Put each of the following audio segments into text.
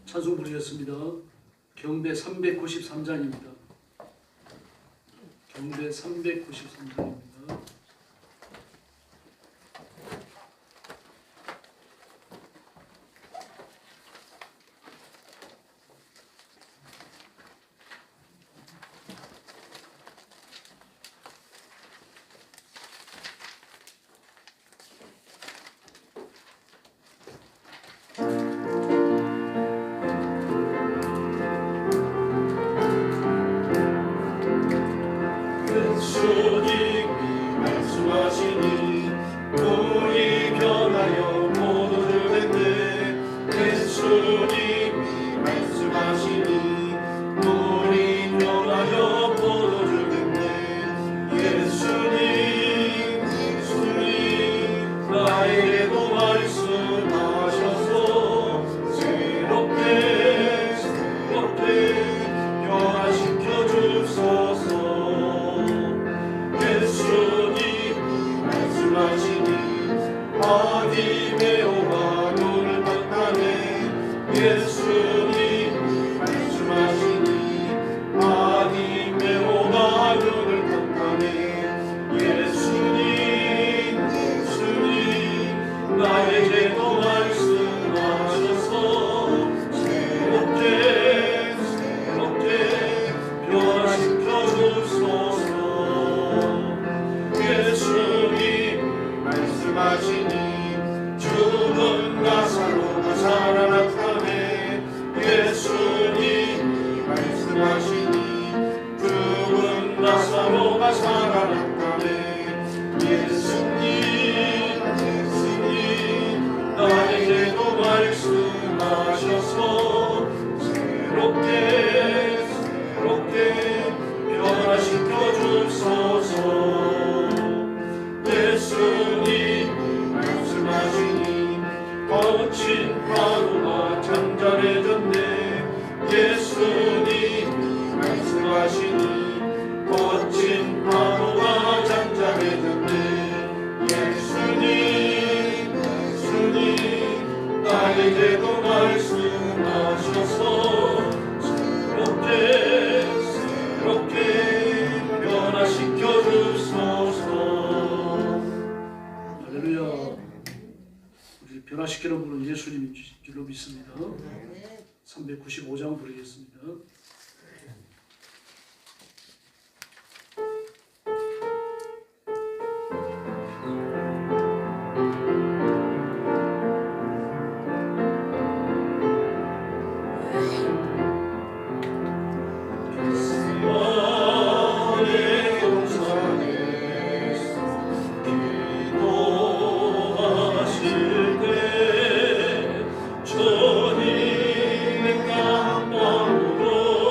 찬송 부르겠습니다. 경배 393장입니다. 경배 393장입니다. 예수님이 말씀하시니 우리 변하여 모두 듣는데 예수님이 말씀하시니 우리 변하여 모두 듣는데 예수님 나에게도 말씀하셔서 새롭게 변화시켜 주소서. 예수님이 말씀하시니 바디메오가 눈을 떴다네. 예수님이 말씀하시니 바디메오가 눈을 떴다네. 예수님 나에게도 말씀하셔서 새롭게 변화시켜 주소서. 예수님 말씀하시니 죽은 나사로가 살아났다네. 예수님 말씀하시니 죽은 나사로가 살아났다네. 예수님 나에게도 말씀하셔서 새롭게 변화시켜 주소서. 예수님 말씀하시니 거친 파도가 잠잠해졌네. 예수님 말씀하시니 거친 파도가 잠잠해졌네. 예수님 나에게도 말씀하셔서 새롭게 변화시켜 주소서. 할렐루야. 우리 변화시키는 분은 예수님인 줄로 믿습니다. 395장 부르겠습니다. 주님 깜빡으로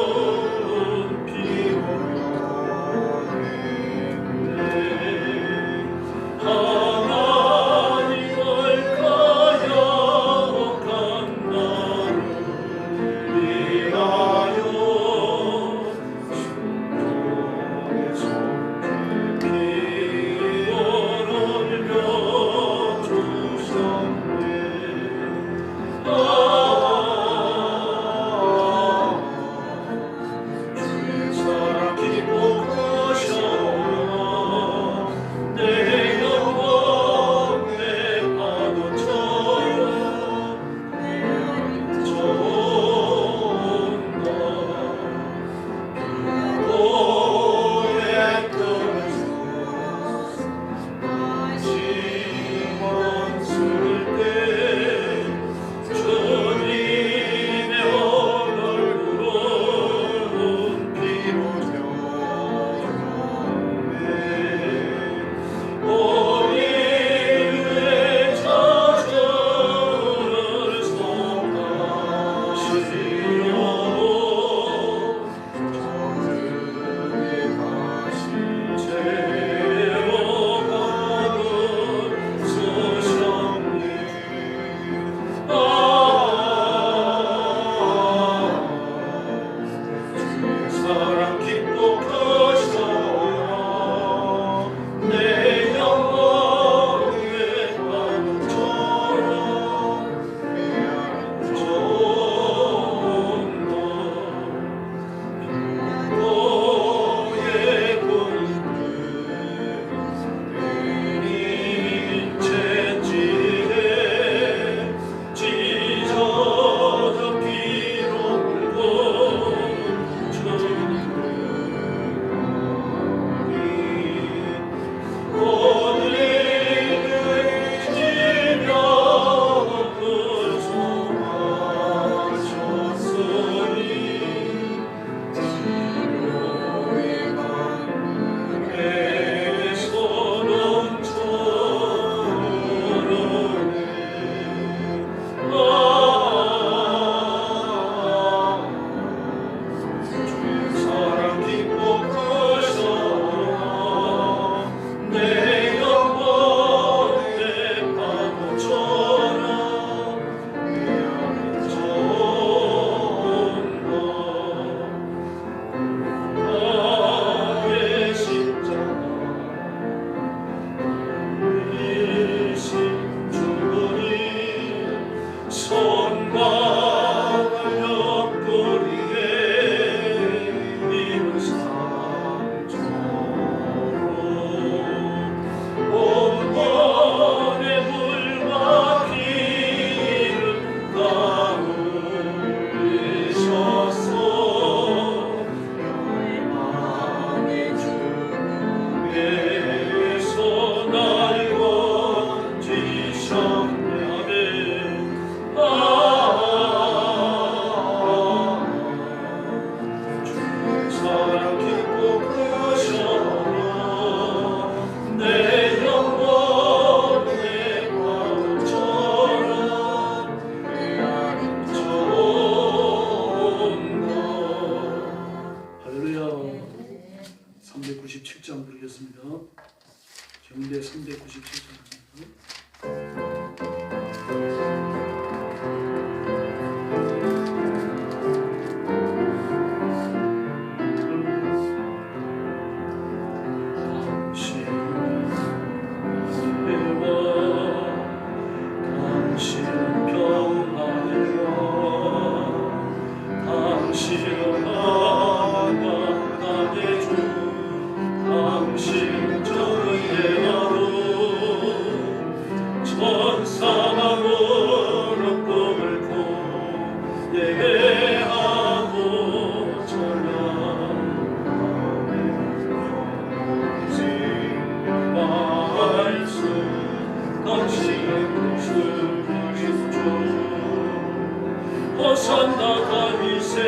호산나 다윗의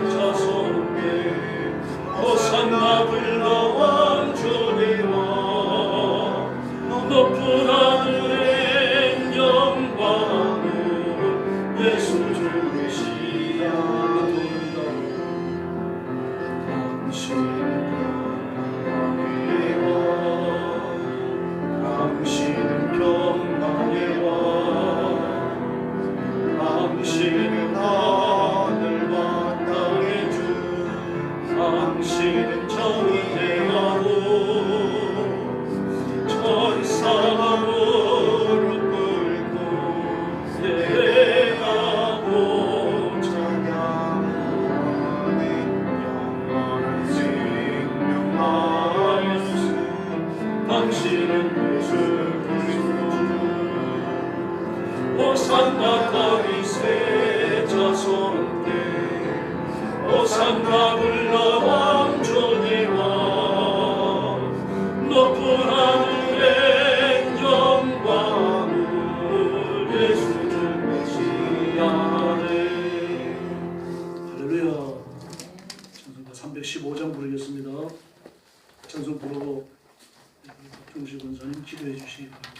자손께 호산나 불러 왕조의 왕 높은 하늘의 영광을 예수 주 메시아 당신은 평강의 왕 당신은 하늘과 땅의 주 당신은 정의의 하루 천사가 무릎 꿇고 예배하고 찬양하는 영원한 생명 말씀 당신은 예수 그리스도 호산나 다윗의 자손께 호산나 불러 왕조의 왕 높은 하늘의 영광을 예수 주 메시아네. 할렐루야. 찬송가 315장 부르겠습니다. 찬송 부르고 박종식 원사님 기도해 주시기 바랍니다.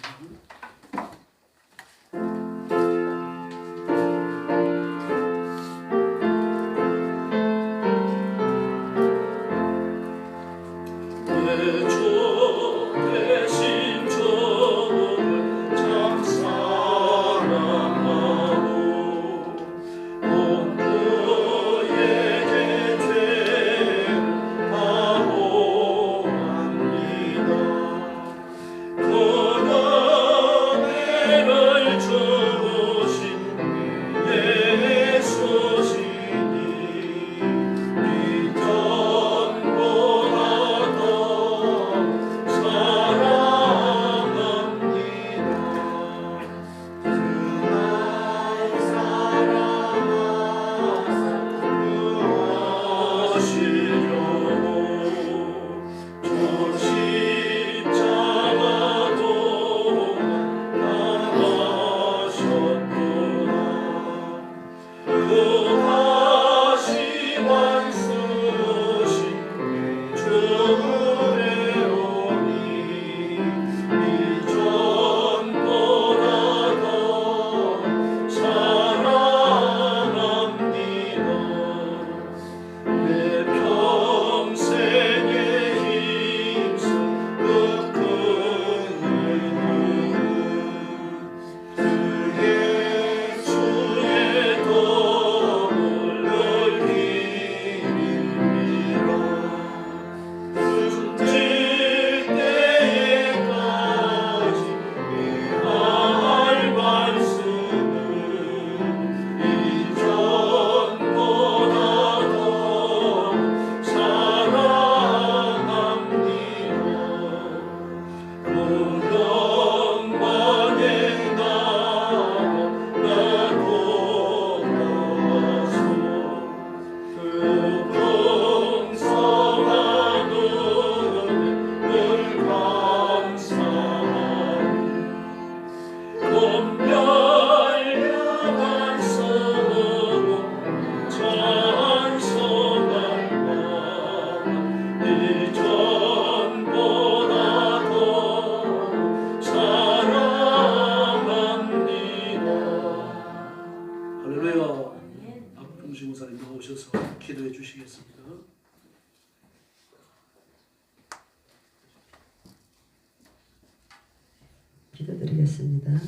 기도드리겠습니다.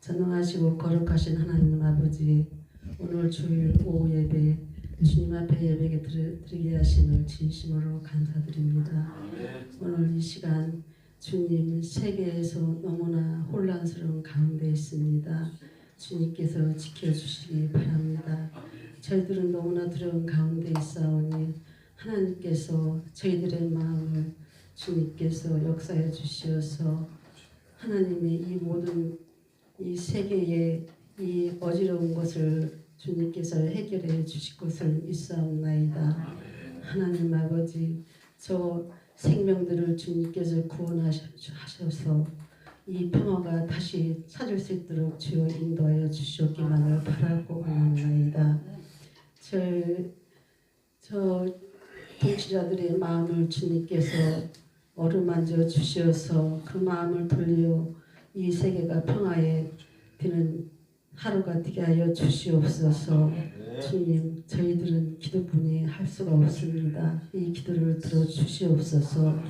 전능하시고 거룩하신 하나님 아버지, 오늘 주일 오후 예배 주님 앞에 예배에 드리게 하심을 진심으로 감사드립니다. 오늘 이 시간 주님 세계에서 너무나 혼란스러운 가운데 있습니다. 주님께서 지켜주시기 바랍니다. 저희들은 너무나 두려운 가운데 있사오니 하나님께서 저희들의 마음을 주님께서 역사해 주시어서 하나님의 이 모든 이 세계의 이 어지러운 것을 주님께서 해결해 주실 것을 믿사옵나이다. 하나님 아버지, 저 생명들을 주님께서 구원하셔서 이 평화가 다시 찾을 수 있도록 주여 인도하여 주시옵기만을 바라고 원하나이다. 저 통치자들의 마음을 주님께서 어루만져 주시어서 그 마음을 돌려 이 세계가 평화에 드는 하루가 되게 하여 주시옵소서. 주님, 저희들은 기도뿐이 할 수가 없습니다. 이 기도를 들어 주시옵소서.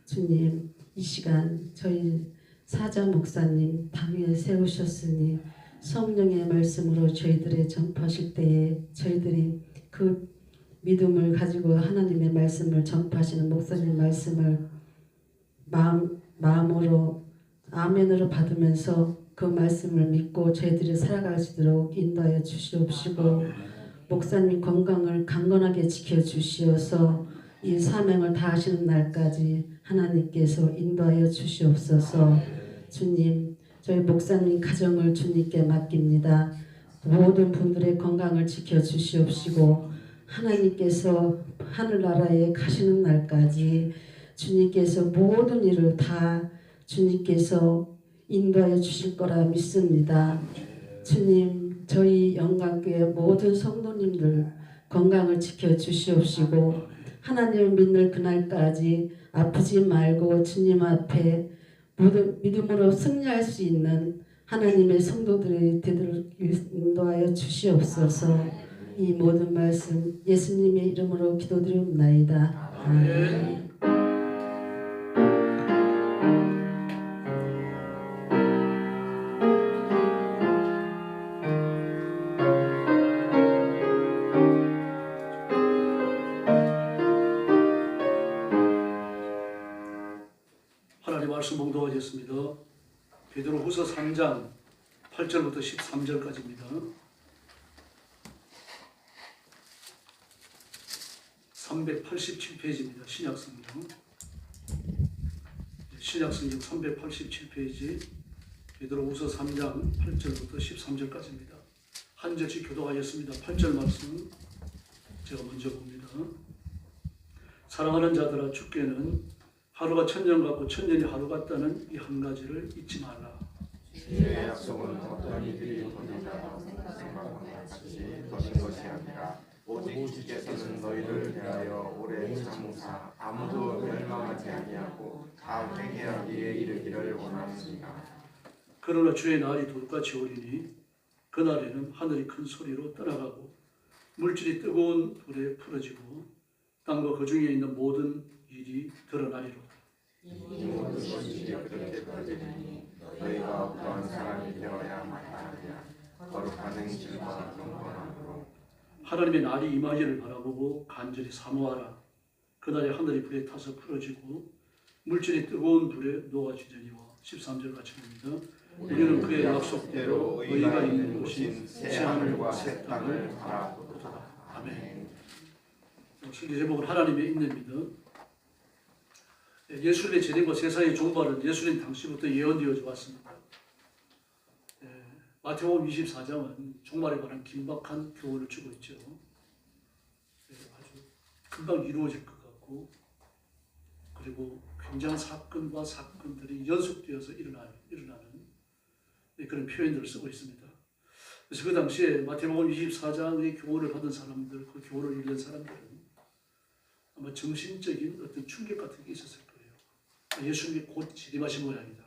주님, 이 시간 저희 사자 목사님 당 위에 세우셨으니 성령의 말씀으로 저희들의 전파하실 때에 저희들이 그 믿음을 가지고 하나님의 말씀을 전파하시는 목사님 말씀을 마음으로 아멘으로 받으면서 그 말씀을 믿고 저희들이 살아갈 수 있도록 인도하여 주시옵시고 목사님 건강을 강건하게 지켜주시어서 이 사명을 다하시는 날까지 하나님께서 인도하여 주시옵소서. 주님, 저희 목사님 가정을 주님께 맡깁니다. 모든 분들의 건강을 지켜주시옵시고 하나님께서 하늘나라에 가시는 날까지 주님께서 모든 일을 다 주님께서 인도하여 주실 거라 믿습니다. 주님, 저희 영광교회 모든 성도님들 건강을 지켜주시옵시고 하나님을 믿는 그날까지 아프지 말고 주님 앞에 믿음으로 승리할 수 있는 하나님의 성도들이 되도록 인도하여 주시옵소서. 이 모든 말씀 예수님의 이름으로 기도드리옵나이다. 아멘. 하나님 말씀 봉독하겠습니다. 베드로후서 3장 8절부터 13절까지입니다. 387페이지입니다. 신약성경 387페이지 베드로후서 3장 8절부터 13절까지입니다. 한 절씩 교독하겠습니다. 8절 말씀 제가 먼저 봅니다. 사랑하는 자들아, 주께는 하루가 천년 같고 천년이 하루 같다는 이 한 가지를 잊지 말라. 주의 약속은 어떤 이들이 도전자라고 생각하는 같이 거신 것이 아니라 오직 주께서는 너희를 대하여 오래 참으사 아무도 멸망하지 아니하고 다 회개하기에 이르기를 원하느니라. 그러나 주의 날이 돌같이 오리니 그날에는 하늘이 큰 소리로 떠나가고 물질이 뜨거운 불에 풀어지고 땅과 그 중에 있는 모든 일이 드러나리로다. 이 모든 것이 그렇게 벌어지니 너희가 어떠한 사람이 되어야 마땅하냐. 거룩한 행실과 경건함으로 하나님의 날이 임하기를 바라보고 간절히 사모하라. 그날에 하늘이 불에 타서 풀어지고 물질이 뜨거운 불에 녹아지려니와. 13절 같이 봅니다. 우리는 그의 약속대로 의가 있는 곳인 새하늘과 새 땅을 바라보도다. 아멘. 설교 제목은 하나님의 인내입니다. 예수님의 재림과 세상의 종말은 예수님 당시부터 예언되어져 왔습니다. 마태복음 24장은 종말에 관한 긴박한 교훈을 주고 있죠. 아주 금방 이루어질 것 같고, 그리고 굉장한 사건과 사건들이 연속되어서 일어나는 그런 표현들을 쓰고 있습니다. 그래서 그 당시에 마태복음 24장의 교훈을 받은 사람들, 그 교훈을 읽는 사람들은 아마 정신적인 어떤 충격 같은 게 있었을 거예요. 예수님이 곧 재림하신 모양이다.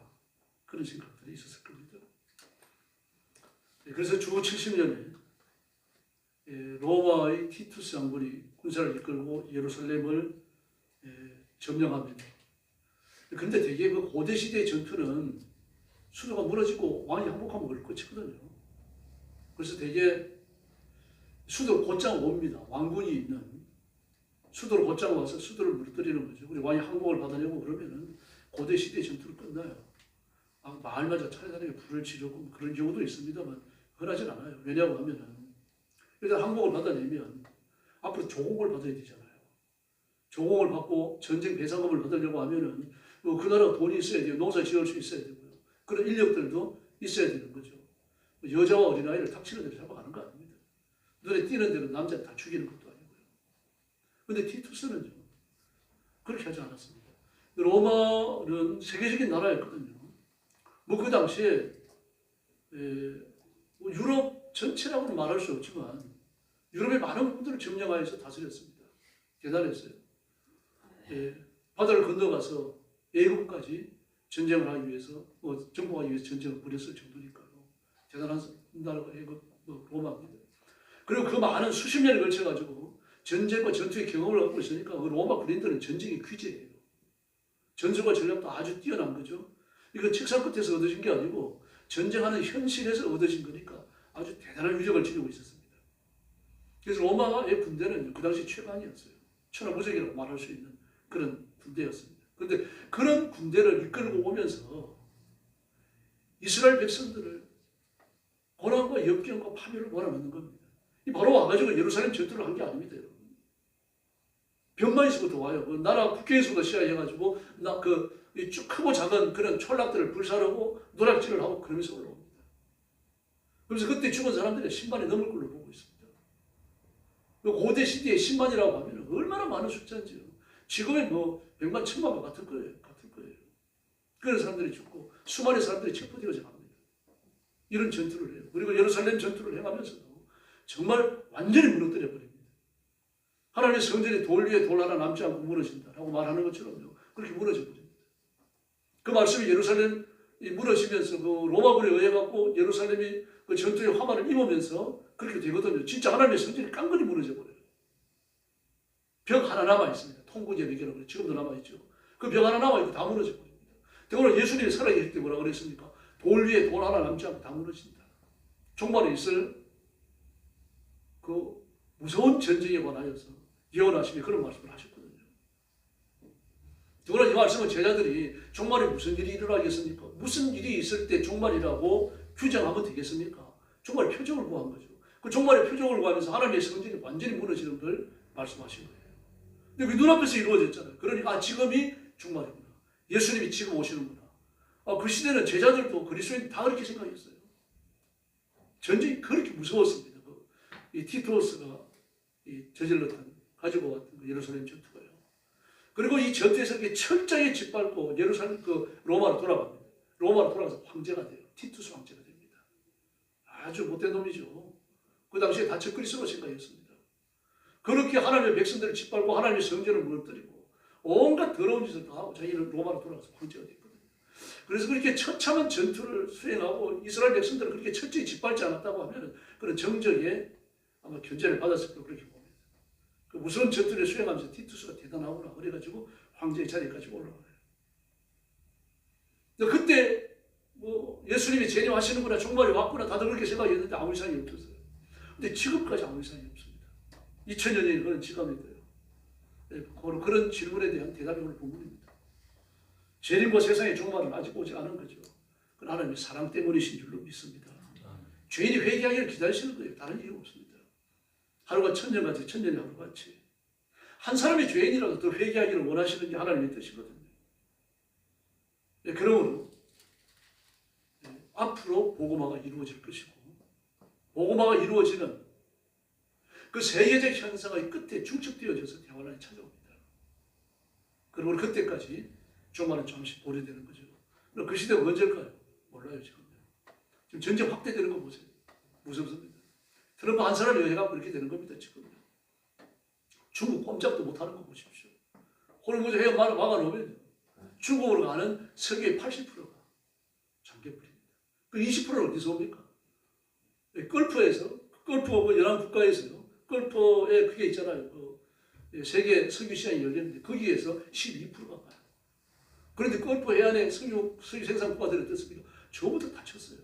그런 생각들이 있었을 겁니다. 그래서 주 70년에 로마의 티투스 장군이 군사를 이끌고 예루살렘을 점령합니다. 그런데 대개 그 고대 시대의 전투는 수도가 무너지고 왕이 항복하면 그걸 끝이거든요. 그래서 대개 수도를 곧장 옵니다. 왕군이 있는 수도를 곧장 와서 수도를 무너뜨리는 거죠. 우리 왕이 항복을 받아내고 그러면은 고대 시대의 전투를 끝나요. 마을마다 차례차례 불을 지르고 그런 경우도 있습니다만 흔하진 않아요. 왜냐하고 하면은 일단 항복을 받아내면 앞으로 조공을 받아야 되잖아요. 조공을 받고 전쟁 배상금을 받으려고 하면은 그 나라 돈이 있어야 돼요. 농사 지을 수 있어야 되고요. 그런 인력들도 있어야 되는 거죠. 여자와 어린아이를 닥치는 대로 잡아가는 거 아닙니다. 눈에 띄는 대로 남자를 다 죽이는 것도 아니고요. 그런데 티투스는요, 그렇게 하지 않았습니다. 로마는 세계적인 나라였거든요. 뭐 그 당시에 뭐 유럽 전체라고는 말할 수 없지만 유럽의 많은 부분들을 점령하여서 다스렸습니다. 대단했어요. 바다를 건너가서 애국까지 전쟁을 하기 위해서 정복하기 위해서 전쟁을 벌였을 정도니까요. 대단한 나라가 로마입니다. 그리고 그 많은 수십 년에 걸쳐가지고 전쟁과 전투의 경험을 갖고 있으니까 로마 군인들은 전쟁의 귀재예요. 전술과 전략도 아주 뛰어난 거죠. 이거 책상 끝에서 얻어진 게 아니고 전쟁하는 현실에서 얻어진 거니까 아주 대단한 위력을 지니고 있었습니다. 그래서 로마의 군대는 그 당시 최강이었어요. 천하무적이라고 말할 수 있는 그런 군대였습니다. 그런데 그런 군대를 이끌고 오면서 이스라엘 백성들을 고난과 역경과 파멸을 몰아넣는 겁니다. 이 바로 와가지고 예루살렘 전투를 한 게 아닙니다, 여러분. 병마에서부터 와요. 그 나라 국경에서부터 시작해가지고 쭉 크고 작은 그런 촌락들을 불사르고 노략질을 하고 그러면서 올라옵니다. 그래서 그때 죽은 사람들이 10만이 넘을 걸로 보고 있습니다. 고대 시대에 10만이라고 하면 얼마나 많은 숫자인지요. 지금의 뭐 100만, 1000만과 같을 거예요. 그런 사람들이 죽고 수많은 사람들이 체포되어져 갑니다. 이런 전투를 해요. 그리고 예루살렘 전투를 행하면서도 정말 완전히 무너뜨려 버립니다. 하나님의 성전이 돌 위에 돌 하나 남지 않고 무너진다라고 말하는 것처럼요. 그렇게 무너져 버립니다. 그 말씀이 예루살렘이 무너지면서 그 로마군에 의해 갖고 예루살렘이 그 전투의 화만을 입으면서 그렇게 되거든요. 진짜 하나님의 성전이 깡그리 무너져 버려요. 벽 하나 남아 있습니다. 통구제 벽이라고 그래요. 지금도 남아 있죠. 그 벽 하나 남아 있고 다 무너져 버립니다. 더구나 예수님이 살아계실 때 뭐라 그랬습니까? 돌 위에 돌 하나 남지 않고 다 무너진다. 종말에 있을 그 무서운 전쟁에 관하여서 예언하시며 그런 말씀을 하셨거든요. 더구나 이 말씀은 제자들이 종말에 무슨 일이 일어나겠습니까? 무슨 일이 있을 때 종말이라고 규정하면 되겠습니까? 종말의 표적을 구한 거죠. 그 종말의 표적을 구하면서 하나님의 성전이 완전히 무너지는 걸 말씀하신 거예요. 근데 그 눈앞에서 이루어졌잖아요. 그러니까 지금이 종말이구나. 예수님이 지금 오시는구나. 그 시대는 제자들도 그리스도인 다 그렇게 생각했어요. 전쟁이 그렇게 무서웠습니다. 이 티투스가 저질렀던 가지고 왔던 그 예루살렘 전투가요. 그리고 이 전투에서 이렇게 철저히 짓밟고 예루살렘 로마로 돌아갑니다. 로마로 돌아가서 황제가 돼요. 티투스 황제가 됩니다. 아주 못된 놈이죠. 그 당시에 다 적그리스도 생각이었습니다. 그렇게 하나님의 백성들을 짓밟고 하나님의 성전을 무너뜨리고 온갖 더러운 짓을 다 하고 자기는 로마로 돌아가서 황제가 됐거든요. 그래서 그렇게 처참한 전투를 수행하고 이스라엘 백성들을 그렇게 철저히 짓밟지 않았다고 하면 그런 정적에 아마 견제를 받았을 거라고 그렇게 봅니다. 그 무서운 전투를 수행하면서 티투스가 대단하구나 그래가지고 황제의 자리까지 올라가요. 그때 뭐 예수님이 재림하시는구나 종말이 왔구나 다들 그렇게 생각했는데 아무 이상이 없었어요. 근데 지금까지 아무 이상이 없습니다. 2000년이 그런 지감이 돼요. 그런 질문에 대한 대답이 오늘 본문입니다. 재림과 세상의 종말은 아직 오지 않은 거죠. 그건 하나님의 사랑 때문이신 줄로 믿습니다. 죄인이 회개하기를 기다리시는 거예요. 다른 이유 없습니다. 하루가 천년같이 천년이 하루같이 한 사람이 죄인이라도 더 회개하기를 원하시는 게 하나님의 뜻이거든요. 그러므로 앞으로 복음화가 이루어질 것이고 복음화가 이루어지는 그 세계적 현상의 끝에 중첩되어져서 대환란이 찾아옵니다. 그리고 그때까지 종말은 잠시 보류되는 거죠. 그럼 그 시대가 언제일까요? 몰라요 지금. 지금 전쟁 확대되는 거 보세요. 무섭습니다. 트럼프 한 사람이 해갖고 이렇게 되는 겁니다 지금. 중국 꼼짝도 못하는 거 보십시오. 호르무즈 해협 막아놓으면 중국으로 가는 석유의 80%가 잠겨버립니다. 그 20%는 어디서 옵니까? 걸프에서, 걸프 연안 국가에서요. 걸프에 그게 있잖아요. 세계 석유 시장이 열렸는데 거기에서 12%가 가요. 그런데 걸프 해안에 석유 생산 국가들이 어떻습니까? 저부터 다쳤어요.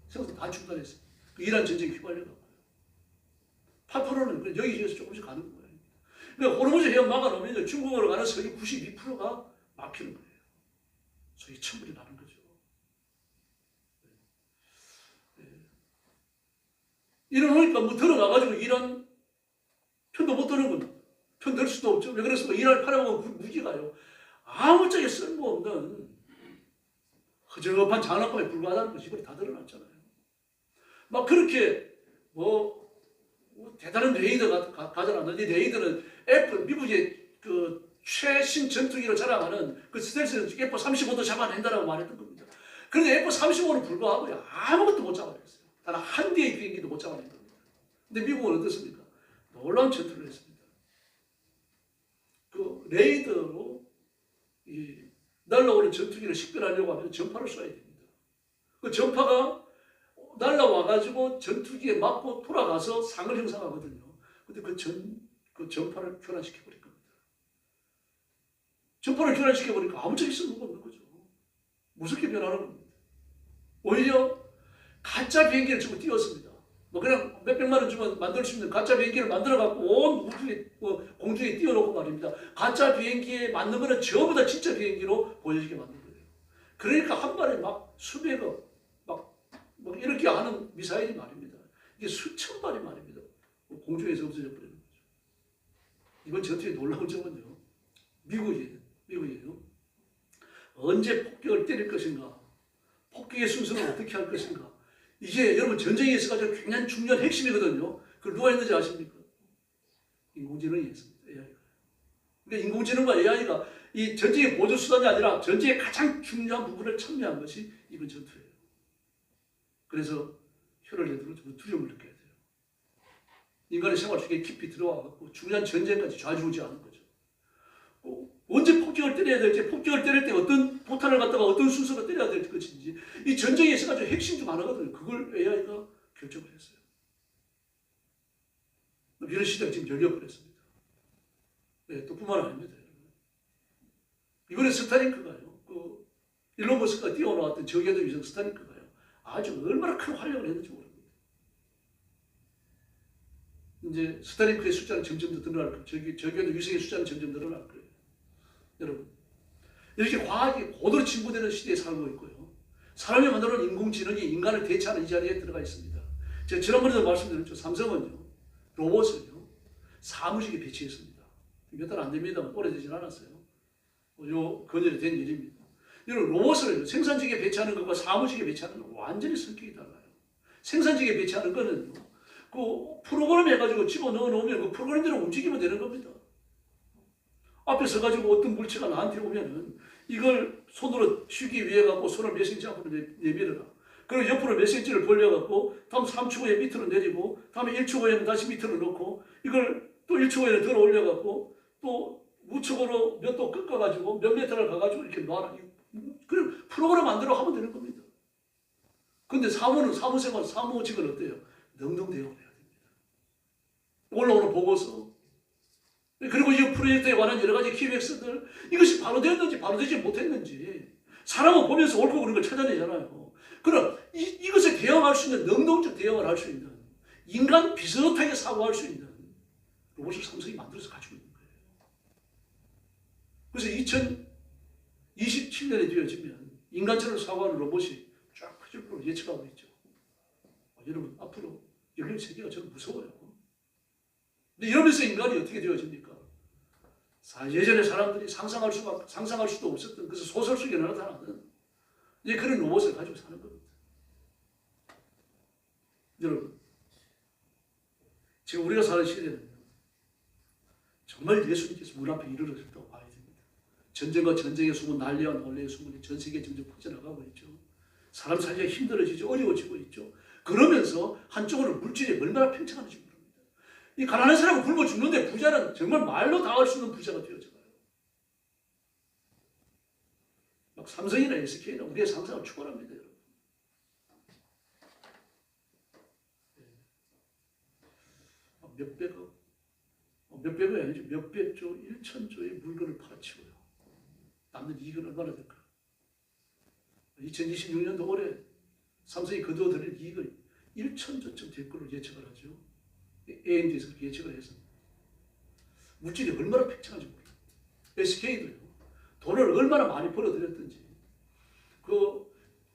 생산 다 중단했어요. 그 이란 전쟁이 휘발려가고요. 8%는 여기에서 조금씩 가는 거예요. 그러니까 호르무즈 해협 막아놓으면 중국으로 가는 석유 92%가 막히는 거예요. 소위 천불이 나는 거죠. 이러니까 뭐 들어가가지고 이란 편도 못 드는 겁니다. 편 들 수도 없죠. 왜 그랬습니까? 이란을 팔아먹은 무기가요. 아무짝에 쓸모없는 허접한 장난감에 불과하다는 것이 이번에 다 드러났잖아요. 막 그렇게 뭐 대단한 레이더가 가져놨는데 레이더는 애플 미국의 그 최신 전투기로 자랑하는 그 스텔스 F-35도 잡아낸다라고 말했던 겁니다. 그런데 F-35는 불구하고요. 아무것도 못 잡아냈어요. 단 한 대의 비행기도 못 잡아낸 겁니다. 근데 미국은 어떻습니까? 놀라운 전투를 했습니다. 그 레이더로 이 날라오는 전투기를 식별하려고 하면 전파를 쏴야 됩니다. 그 전파가 날라와가지고 전투기에 맞고 돌아가서 상을 형성하거든요. 근데 그 전파를 교란시켜버린 겁니다. 전파를 교란시켜버리니까 아무 적이 쓸모가 없는 거죠. 무섭게 변하는 겁니다. 오히려 가짜 비행기를 주고 띄웠습니다. 뭐 그냥 몇백만 원 주면 만들 수 있는 가짜 비행기를 만들어갖고 온 우주에, 공중에 띄워놓고 말입니다. 가짜 비행기에 맞는 거는 전부 다 진짜 비행기로 보여지게 만든 거예요. 그러니까 한 발에 막 수백억, 막 이렇게 하는 미사일이 말입니다. 이게 수천 발이 말입니다. 공중에서 없어져 버리는 거죠. 이번 전투의 놀라운 점은요. 미국이에요. 언제 폭격을 때릴 것인가? 폭격의 순서는 어떻게 할 것인가? 이게 여러분 전쟁에 있어가지고 굉장히 중요한 핵심이거든요. 그걸 누가 했는지 아십니까? 인공지능이 했습니다. AI가. 그러니까 인공지능과 AI가 이 전쟁의 보조 수단이 아니라 전쟁의 가장 중요한 부분을 참여한 것이 이번 전투예요. 그래서 혀를 내두고 좀 두려움을 느껴야 돼요. 인간의 생활 속에 깊이 들어와갖고 중요한 전쟁까지 좌지우지하는 거죠. 언제 폭격을 때려야 될지, 폭격을 때릴 때 어떤 포탄을 갖다가 어떤 순서로 때려야 될 것인지, 이 전쟁에 있어가지고 핵심 중 하나거든요. 그걸 AI가 결정을 했어요. 이런 시대가 지금 열려버렸습니다. 네, 또 뿐만 아닙니다. 이번에 스타링크가요, 일론 머스크가 띄워놓았던 저궤도 위성 스타링크가요, 아주 얼마나 큰 활약을 했는지 모릅니다. 이제 스타링크의 숫자는 점점 더 늘어날 거예요. 저궤도 위성의 숫자는 점점 늘어날 거예요. 여러분, 이렇게 과학이 고도로 진보되는 시대에 살고 있고요. 사람이 만들어놓은 인공지능이 인간을 대체하는 이 자리에 들어가 있습니다. 제가 지난번에도 말씀드렸죠. 삼성은요, 로봇을요, 사무직에 배치했습니다. 몇 달 안 됩니다. 오래되진 않았어요. 요 근열이 된 일입니다. 이런 로봇을 생산직에 배치하는 것과 사무직에 배치하는 건 완전히 성격이 달라요. 생산직에 배치하는 거는 그 프로그램 해가지고 집어넣어 놓으면 그 프로그램대로 움직이면 되는 겁니다. 앞에 서가지고 어떤 물체가 나한테 오면은 이걸 손으로 쉬기 위해 갖고 손을 몇 센치 앞으로 내밀어라. 그리고 옆으로 몇 센치를 벌려갖고 다음 3초 후에 밑으로 내리고 다음에 1초 후에는 다시 밑으로 놓고 이걸 또 1초 후에는 들어 올려갖고 또 우측으로 몇 도 꺾어가지고 몇 메터를 가가지고 이렇게 놔라. 그리고 프로그램 만들어 하면 되는 겁니다. 근데 사무생활, 사무직은 어때요? 능동대응을 해야 됩니다. 올라오는 보고서, 그리고 이 프로젝트에 관한 여러 가지 키워드들, 이것이 바로 되었는지 바로 되지 못했는지 사람은 보면서 옳고 그른 걸 찾아내잖아요. 그럼 이것에 대응할 수 있는, 능동적 대응을 할 수 있는, 인간 비슷하게 사고할 수 있는 로봇을 삼성이 만들어서 가지고 있는 거예요. 그래서 2027년에 되어지면 인간처럼 사고하는 로봇이 쫙 퍼질 거로 예측하고 있죠. 여러분, 앞으로 열린 세계가 저는 무서워요. 근데 이러면서 인간이 어떻게 되어집니까? 예전에 사람들이 상상할 수도 없었던, 그래서 소설 속에 나타나는 이제 그런 로봇을 가지고 사는 겁니다. 여러분, 지금 우리가 사는 시대는 정말 예수님께서 문 앞에 이르렀다고 봐야 됩니다. 전쟁과 전쟁의 수문, 난리와 논리의 수문이 전 세계에 점점 퍼져나가고 있죠. 사람 살기가 힘들어지죠. 어려워지고 있죠. 그러면서 한쪽으로는 물질이 얼마나 팽창하는지 모릅니다. 이 가난한 사람은 굶어 죽는데 부자는 정말 말로 다 할 수 있는 부자가 되어져가요. 막 삼성이나 SK나 우리의 상상을 초월합니다, 여러분. 몇백억이 아니죠. 몇백조, 1천조의 물건을 팔아치고요. 남는 이익은 얼마나 될까? 2026년도 올해 삼성이 거두어들일 이익을 1천조쯤 될 걸로 예측을 하죠. AMD에서 그렇게 예측을 해서. 물질이 얼마나 팽창한지 몰라요. SK도요. 돈을 얼마나 많이 벌어들였든지.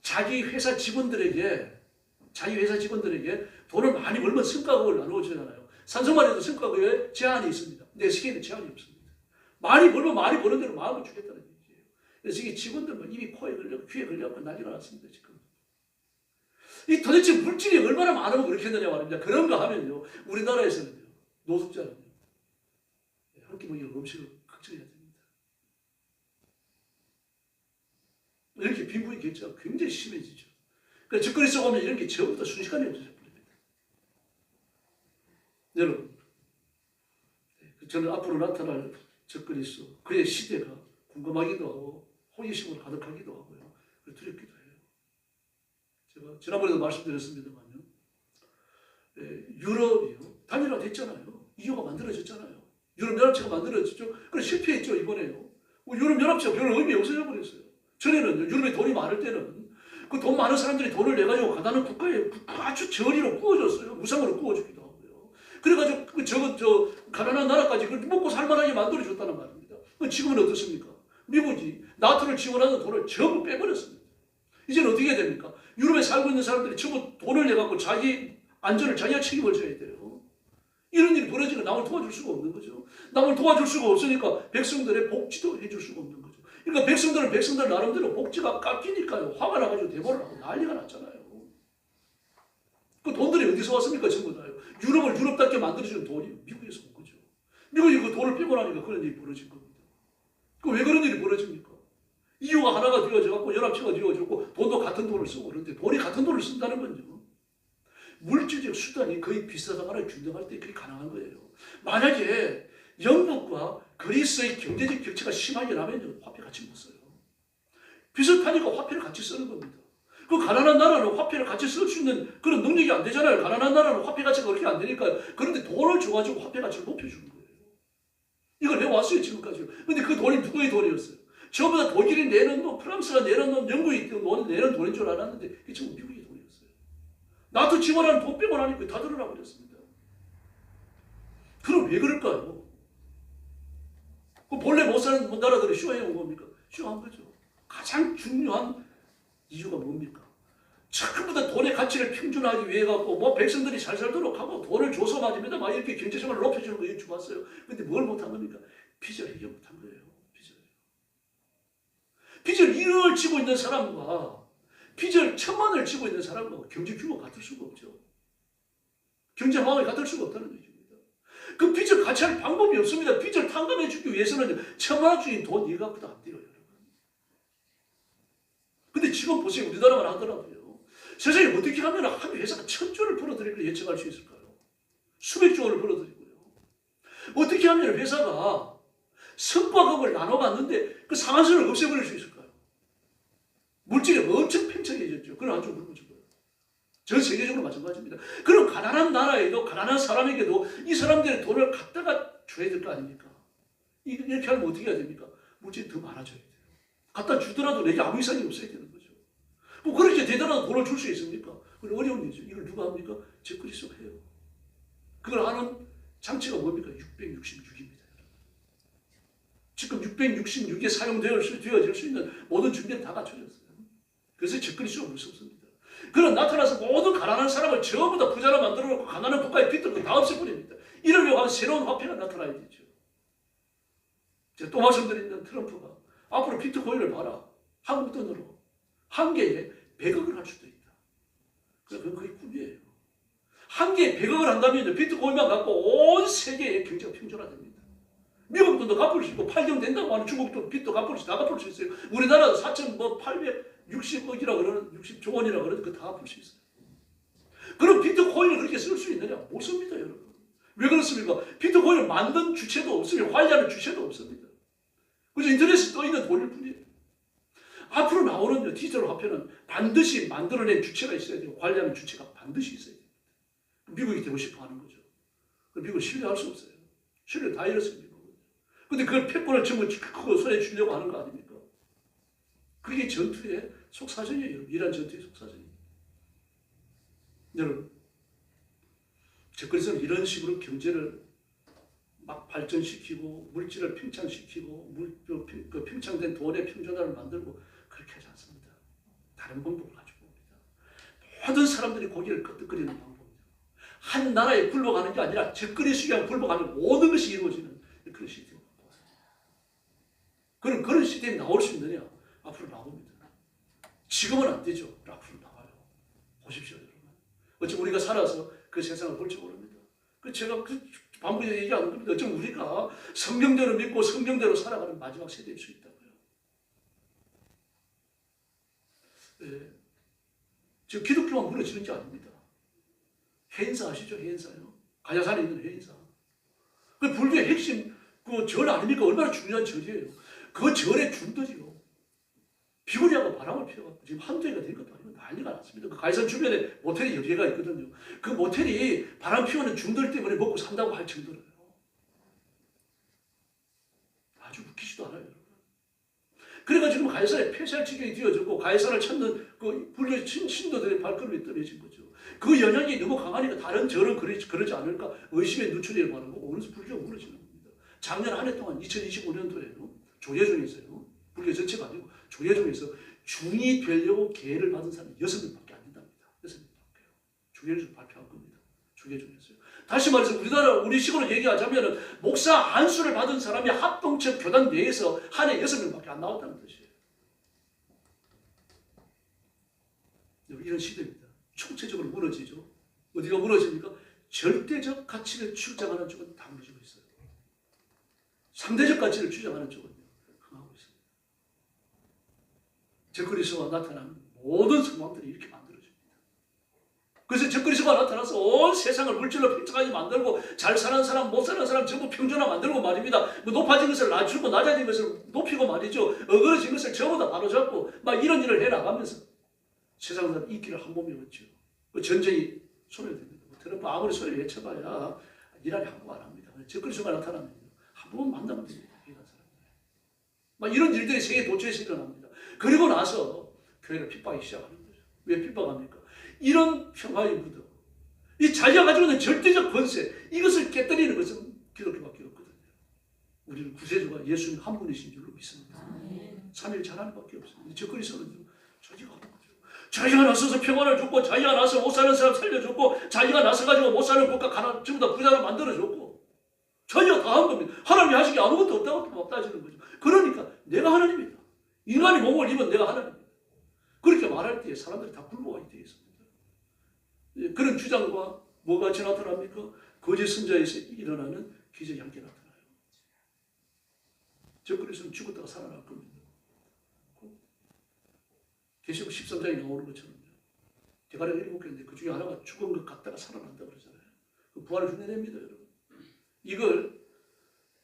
자기 회사 직원들에게 돈을 많이 벌면 성과급을 나누어주잖아요. 삼성만 해도 성과급에 제한이 있습니다. 근데 SK는 제한이 없습니다. 많이 벌면 많이 버는 대로 마음을 주겠다는 얘기예요. 그래서 이게 직원들만 입이 코에 걸려고 귀에 걸려고 난리가 났습니다, 지금. 이 도대체 물질이 얼마나 많으면 그렇게 했느냐 말입니다. 그런가 하면요, 우리나라에서는요, 노숙자는요, 한 끼 먹이는 음식을 걱정해야 됩니다. 이렇게 빈부의 격차가 굉장히 심해지죠. 그러니까 적그리 속 오면 이런 게 전부 다 순식간에 없어져 버립니다. 여러분, 저는 앞으로 나타날 적그리스도 그의 시대가 궁금하기도 하고 호기심으로 가득하기도 하고요. 두렵기도 해요. 제가 지난번에도 말씀드렸습니다만요. 유럽이요. 단일화됐잖아요. EU가 만들어졌잖아요. 유럽연합체가 만들어졌죠. 그래 실패했죠 이번에요. 유럽연합체가 별로 의미 없어져 버렸어요. 전에는 유럽에 돈이 많을 때는 그 돈 많은 사람들이 돈을 내가지고 가난한 국가에 아주 저리로 구워줬어요. 무상으로 구워주기도 하고요. 그래가지고 저 가난한 나라까지 먹고 살만하게 만들어줬다는 말입니다. 지금은 어떻습니까? 미국이 나토를 지원하는 돈을 전부 빼버렸습니다. 이제는 어떻게 해야 됩니까? 유럽에 살고 있는 사람들이 전부 돈을 내갖고 자기 안전을 자기가 책임을 져야 돼요. 이런 일이 벌어지면 남을 도와줄 수가 없는 거죠. 남을 도와줄 수가 없으니까 백성들의 복지도 해줄 수가 없는 거죠. 그러니까 백성들은 백성들 나름대로 복지가 깎이니까요. 화가 나가지고 대보를 하고 난리가 났잖아요. 그 돈들이 어디서 왔습니까? 전부 다요. 유럽을 유럽답게 만들어주는 돈이 미국에서 온 거죠. 미국이 그 돈을 빼고 나니까 그런 일이 벌어진 겁니다. 왜 그런 일이 벌어집니까? EU가 하나가 되어져갖고 연합체가 되어졌고 돈도 같은 돈을 쓰고 그런데 돈이 같은 돈을 쓴다는 건요. 물질적 수단이 거의 비슷하거나 균등할 때 그게 가능한 거예요. 만약에 영국과 그리스의 경제적 격차가 심하게 나면 화폐 같이 못 써요. 비슷하니까 화폐를 같이 쓰는 겁니다. 그 가난한 나라는 화폐를 같이 쓸 수 있는 그런 능력이 안 되잖아요. 가난한 나라는 화폐 가치가 그렇게 안 되니까. 그런데 돈을 줘가지고 화폐 가치를 높여주는 거예요. 이걸 해왔어요 지금까지. 근데 그 돈이 누구의 돈이었어요? 전부 다 독일이 내는 돈, 프랑스가 내는 돈, 영국이 내는 돈인 줄 알았는데 그게 전부 미국의 돈이었어요. 나토 지원하는 돈 빼고 나니까 다 들어라 버렸습니다. 그럼 왜 그럴까요? 그 본래 못 사는 나라들이 쇼해온 겁니까? 쇼한 거죠. 가장 중요한 이유가 뭡니까? 전부 다 돈의 가치를 평준화하기 위해 갖고 뭐 백성들이 잘 살도록 하고 돈을 줘서 말입니다. 막 이렇게 경제성을 높여주는 거 주봤어요. 근데 뭘 못한 겁니까? 빚을 해결 못한 거예요. 빚을 1억을 지고 있는 사람과 빚을 1,000만을 지고 있는 사람과 경제 규모가 같을 수가 없죠. 경제 상황이 같을 수가 없다는 얘기입니다. 그 빚을 같이 할 방법이 없습니다. 빚을 탕감해 주기 위해서는 1,000만원짜리 돈 이거 갖고도 안 돼요, 여러분. 근데 지금 보세요. 우리나라만 하더라고요. 세상에 어떻게 하면 한 회사가 1,000조를 벌어들일 걸 예측할 수 있을까요? 수백 조를 벌어들이고요. 어떻게 하면 회사가 성과급을 나눠봤는데 그 상한선을 없애버릴 수 있을까요? 물질이 엄청 팽창해졌죠. 그건 아주 굵어진 거예요. 전 세계적으로 마찬가지입니다. 그럼 가난한 나라에도 가난한 사람에게도 이 사람들의 돈을 갖다가 줘야 될 거 아닙니까? 이렇게 하면 어떻게 해야 됩니까? 물질이 더 많아져야 돼요. 갖다 주더라도 내게 아무 이상이 없어야 되는 거죠. 뭐 그렇게 대단한 돈을 줄 수 있습니까? 그건 어려운 일이죠. 이걸 누가 합니까? 적그리스도가 해요. 그걸 하는 장치가 뭡니까? 666입니다. 지금 666에 사용되어질 수 있는 모든 준비는 다 갖춰졌어요. 그래서 적그리스도가 무섭습니다. 그런 나타나서 모든 가난한 사람을 전부 다 부자로 만들어놓고 가난한 국가의 빚들도 다 없애버립니다. 이러려고 하면 새로운 화폐가 나타나야 되죠. 제가 또 말씀드리는 트럼프가 앞으로 비트코인을 봐라. 한국 돈으로 한 개에 100억을 할 수도 있다. 그건 거의 꿈이에요. 한 개에 100억을 한다면 비트코인만 갖고 온 세계의 경제가 평준화됩니다. 미국 돈도 갚을 수 있고 발견된다고 하는 중국도 빚도 갚을 수, 다 갚을 수 있어요. 우리나라도 4,860억이라 그러는 60조 원이라 그러는 거 다 갚을 수 있어요. 그럼 비트코인을 그렇게 쓸 수 있느냐? 못 씁니다, 여러분. 왜 그렇습니까? 비트코인을 만든 주체도 없으며 관리하는 주체도 없습니다. 그래서 인터넷에 떠 있는 돈일 뿐이에요. 앞으로 나오는 디지털 화폐는 반드시 만들어낸 주체가 있어야 되고 관리하는 주체가 반드시 있어야 됩니다. 미국이 되고 싶어 하는 거죠. 미국을 신뢰할 수 없어요. 신뢰 다 잃었습니다. 근데 그걸 패권을 전부 크고 손에 주려고 하는 거 아닙니까? 그게 전투의 속사정이에요, 여러분. 이란 전투의 속사정입니다. 여러분, 적그리스도는 이런 식으로 경제를 막 발전시키고 물질을 팽창시키고 그 팽창된 돈의 평준화를 만들고 그렇게 하지 않습니다. 다른 방법을 가지고 옵니다. 모든 사람들이 고개를 끄덕거리는 방법입니다. 한 나라에 굴복하는 게 아니라 적그리스도에 굴복하는 모든 것이 이루어지는 그런 시스템. 그런 시스템이 나올 수 있느냐? 앞으로 나옵니다. 지금은 안 되죠. 앞으로 나와요. 보십시오, 여러분. 어찌 우리가 살아서 그 세상을 볼지 모릅니다. 제가 반복해서 얘기하는 겁니다. 어쩜 우리가 성경대로 믿고 성경대로 살아가는 마지막 세대일 수 있다고요. 지금 기독교만 무너지는 게 아닙니다. 해인사 아시죠? 해인사요. 가야산에 있는 해인사. 그 불교의 핵심 그 절 아닙니까? 얼마나 중요한 절이에요. 그 절의 중들이요. 비구니하고 바람을 피워갖고 지금 한두 해가 된 것도 아니고 난리가 났습니다. 그 가야산 주변에 모텔이 여러 개가 있거든요. 그 모텔이 바람 피우는 중들 때문에 먹고 산다고 할 정도로요. 아주 웃기지도 않아요. 그러니까 지금 가야산에 폐쇄할 지경이 되어졌고 가야산을 찾는 그 불교 신도들의 발걸음이 떨어진 거죠. 그 영향이 너무 강하니까 다른 절은 그러지 않을까 의심의 누출이 바라고 오늘서 불교가 무너지는 겁니다. 작년 한 해 동안 2025년도에요. 조예종에서요. 불교 전체가 아니고 조예종에서 중이 되려고 계를 받은 사람이 6명밖에 안 된답니다. 6명밖에요. 조예종 발표한 겁니다. 조예종에서요. 다시 말해서 우리 식으로 얘기하자면 목사 안수를 받은 사람이 합동체 교단 내에서 한 해 6명밖에 안 나왔다는 뜻이에요. 이런 시대입니다. 총체적으로 무너지죠. 어디가 무너집니까? 절대적 가치를 주장하는 쪽은 다 무너지고 있어요. 상대적 가치를 주장하는 쪽은 흥하고 있습니다. 적그리스도가 나타나는 모든 상황들이 이렇게 만들어집니다. 그래서 적그리스도가 나타나서 온 세상을 물질로 팽창하게 만들고 잘 사는 사람, 못 사는 사람 전부 평준화 만들고 말입니다. 뭐 높아진 것을 낮추고 낮아진 것을 높이고 말이죠. 어그러진 것을 전부 다 바로잡고 막 이런 일을 해나가면서 세상 사람 인기를 한 몸에 얻죠. 그 전쟁이 소멸됩니다. 트럼프 아무리 소리를 외쳐봐야 이란이 한국 안 합니다. 적그리스도가 나타나면 한 번 만나면 됩니다. 막 이런 일들이 세계 도처에서 일어납니다. 그리고 나서 교회를 핍박하기 시작하는 거죠. 왜 핍박합니까? 이런 평화의 무덤, 이 자기가 가지고 있는 절대적 권세, 이것을 깨뜨리는 것은 기독교밖에 없거든요. 우리는 구세주가 예수님 한 분이신 줄로 믿습니다. 3일 잘하는 밖에 없습니다. 적그리스도는 자기가 하는 거죠. 자기가 나서서 평화를 줬고, 자기가 나서 못 사는 사람 살려줬고, 자기가 나서가지고 못 사는 국가 가난 전부 다 부자로 만들어줬고, 자기가 다 한 겁니다. 하나님이 하시기 아무것도 없다고 막 따지는 거죠. 그러니까 내가 하나님이다. 인간이 몸을 입은 내가 하나님이다. 그렇게 말할 때 사람들이 다 굴러와야 되어 있습니다. 그런 주장과 뭐가 같이 나타납니까? 거짓 선자에서 일어나는 기적이 함께 나타나요. 적그리스도는 죽었다가 살아날 겁니다. 계시록 13장에 나오는 것처럼요. 대가리가 7개인데 그 중에 하나가 죽은 것 같다가 살아난다고 그러잖아요. 그 부활을 흉내냅니다, 여러분. 이걸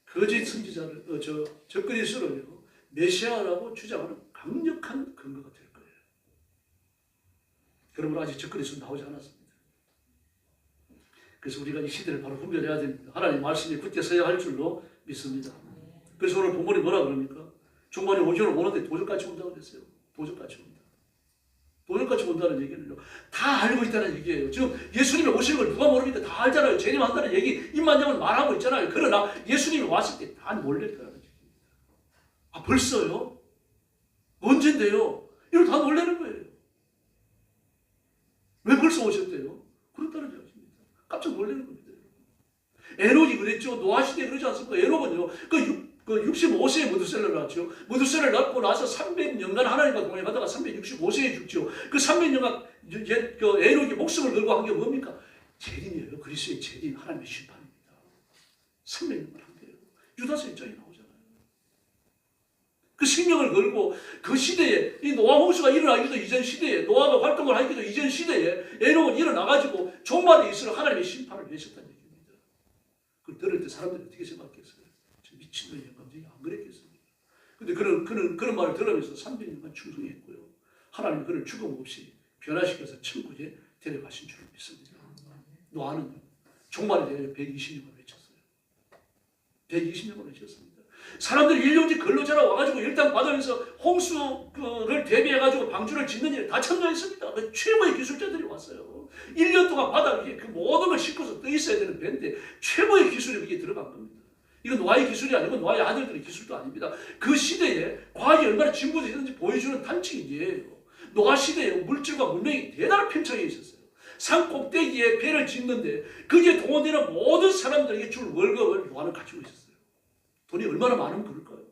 거짓 선지자를, 적그리스도를요, 메시아라고 주장하는 강력한 근거가 될 거예요. 그러므로 아직 적그리스도 나오지 않았습니다. 그래서 우리가 이 시대를 바로 분별해야 됩니다. 하나님 말씀이 굳게 서야 할 줄로 믿습니다. 그래서 오늘 본문이 뭐라 그럽니까? 종말이 오기는 오는데 도적같이 온다고 그랬어요. 도적같이 온다. 도적같이 온다는 얘기는요, 다 알고 있다는 얘기예요. 지금 예수님이 오시는 걸 누가 모릅니까? 다 알잖아요. 재림한다는 얘기 입만 열면 말하고 있잖아요. 그러나 예수님이 왔을 때 다 놀랄 거라는 얘기입니다. 아, 벌써요? 언젠데요? 이걸 다 놀라는 거예요. 왜 벌써 오셨대요? 그렇다는 얘기입니다. 깜짝 놀라는 겁니다. 에녹이 그랬죠. 노아 시대에 그러지 않습니까? 에녹은요, 그 65세에 무드셀러를 낳았죠. 무드셀러를 낳고 나서 300년간 하나님과 동행하다가 365세에 죽죠. 그 300년간 그 에녹이 목숨을 걸고 한 게 뭡니까? 재림이에요. 그리스도의 재림, 하나님의 심판입니다. 300년간 한 거예요. 유다서 입장이 나오잖아요. 그 생명을 걸고 그 시대에, 이 노아 홍수가 일어나기도 이전 시대에, 노아가 활동을 하기도 이전 시대에 에녹은 일어나가지고 종말에 있으러 하나님의 심판을 내셨다는 얘기입니다. 그걸 들을 때 사람들이 어떻게 생각했어요? 미친놈이야, 감정이 안 그랬겠습니까? 근데 그런 말을 들으면서 300년간 충성했고요. 하나님 그를 죽음 없이 변화시켜서 천국에 데려가신 줄 믿습니다. 노아는 종말에 대해 120년을 외쳤어요. 120년을 외쳤습니다. 사람들이 일용직 근로자라 와가지고 일당 받으면서 홍수를 대비해가지고 방주를 짓는 일에 다 참여했습니다. 그 최고의 기술자들이 왔어요. 1년 동안 바다 위에 그 모든 걸 싣고서 떠 있어야 되는 배인데 최고의 기술이 거기에 들어간 겁니다. 이건 노아의 기술이 아니고 노아의 아들들의 기술도 아닙니다. 그 시대에 과학이 얼마나 진보되었는지 보여주는 단층이에요. 노아 시대에 물질과 문명이 대단한 팽창해 있었어요. 산 꼭대기에 배를 짓는데 거기에 동원되는 모든 사람들에게 줄 월급을 노아는 가지고 있었어요. 돈이 얼마나 많으면 그럴까요?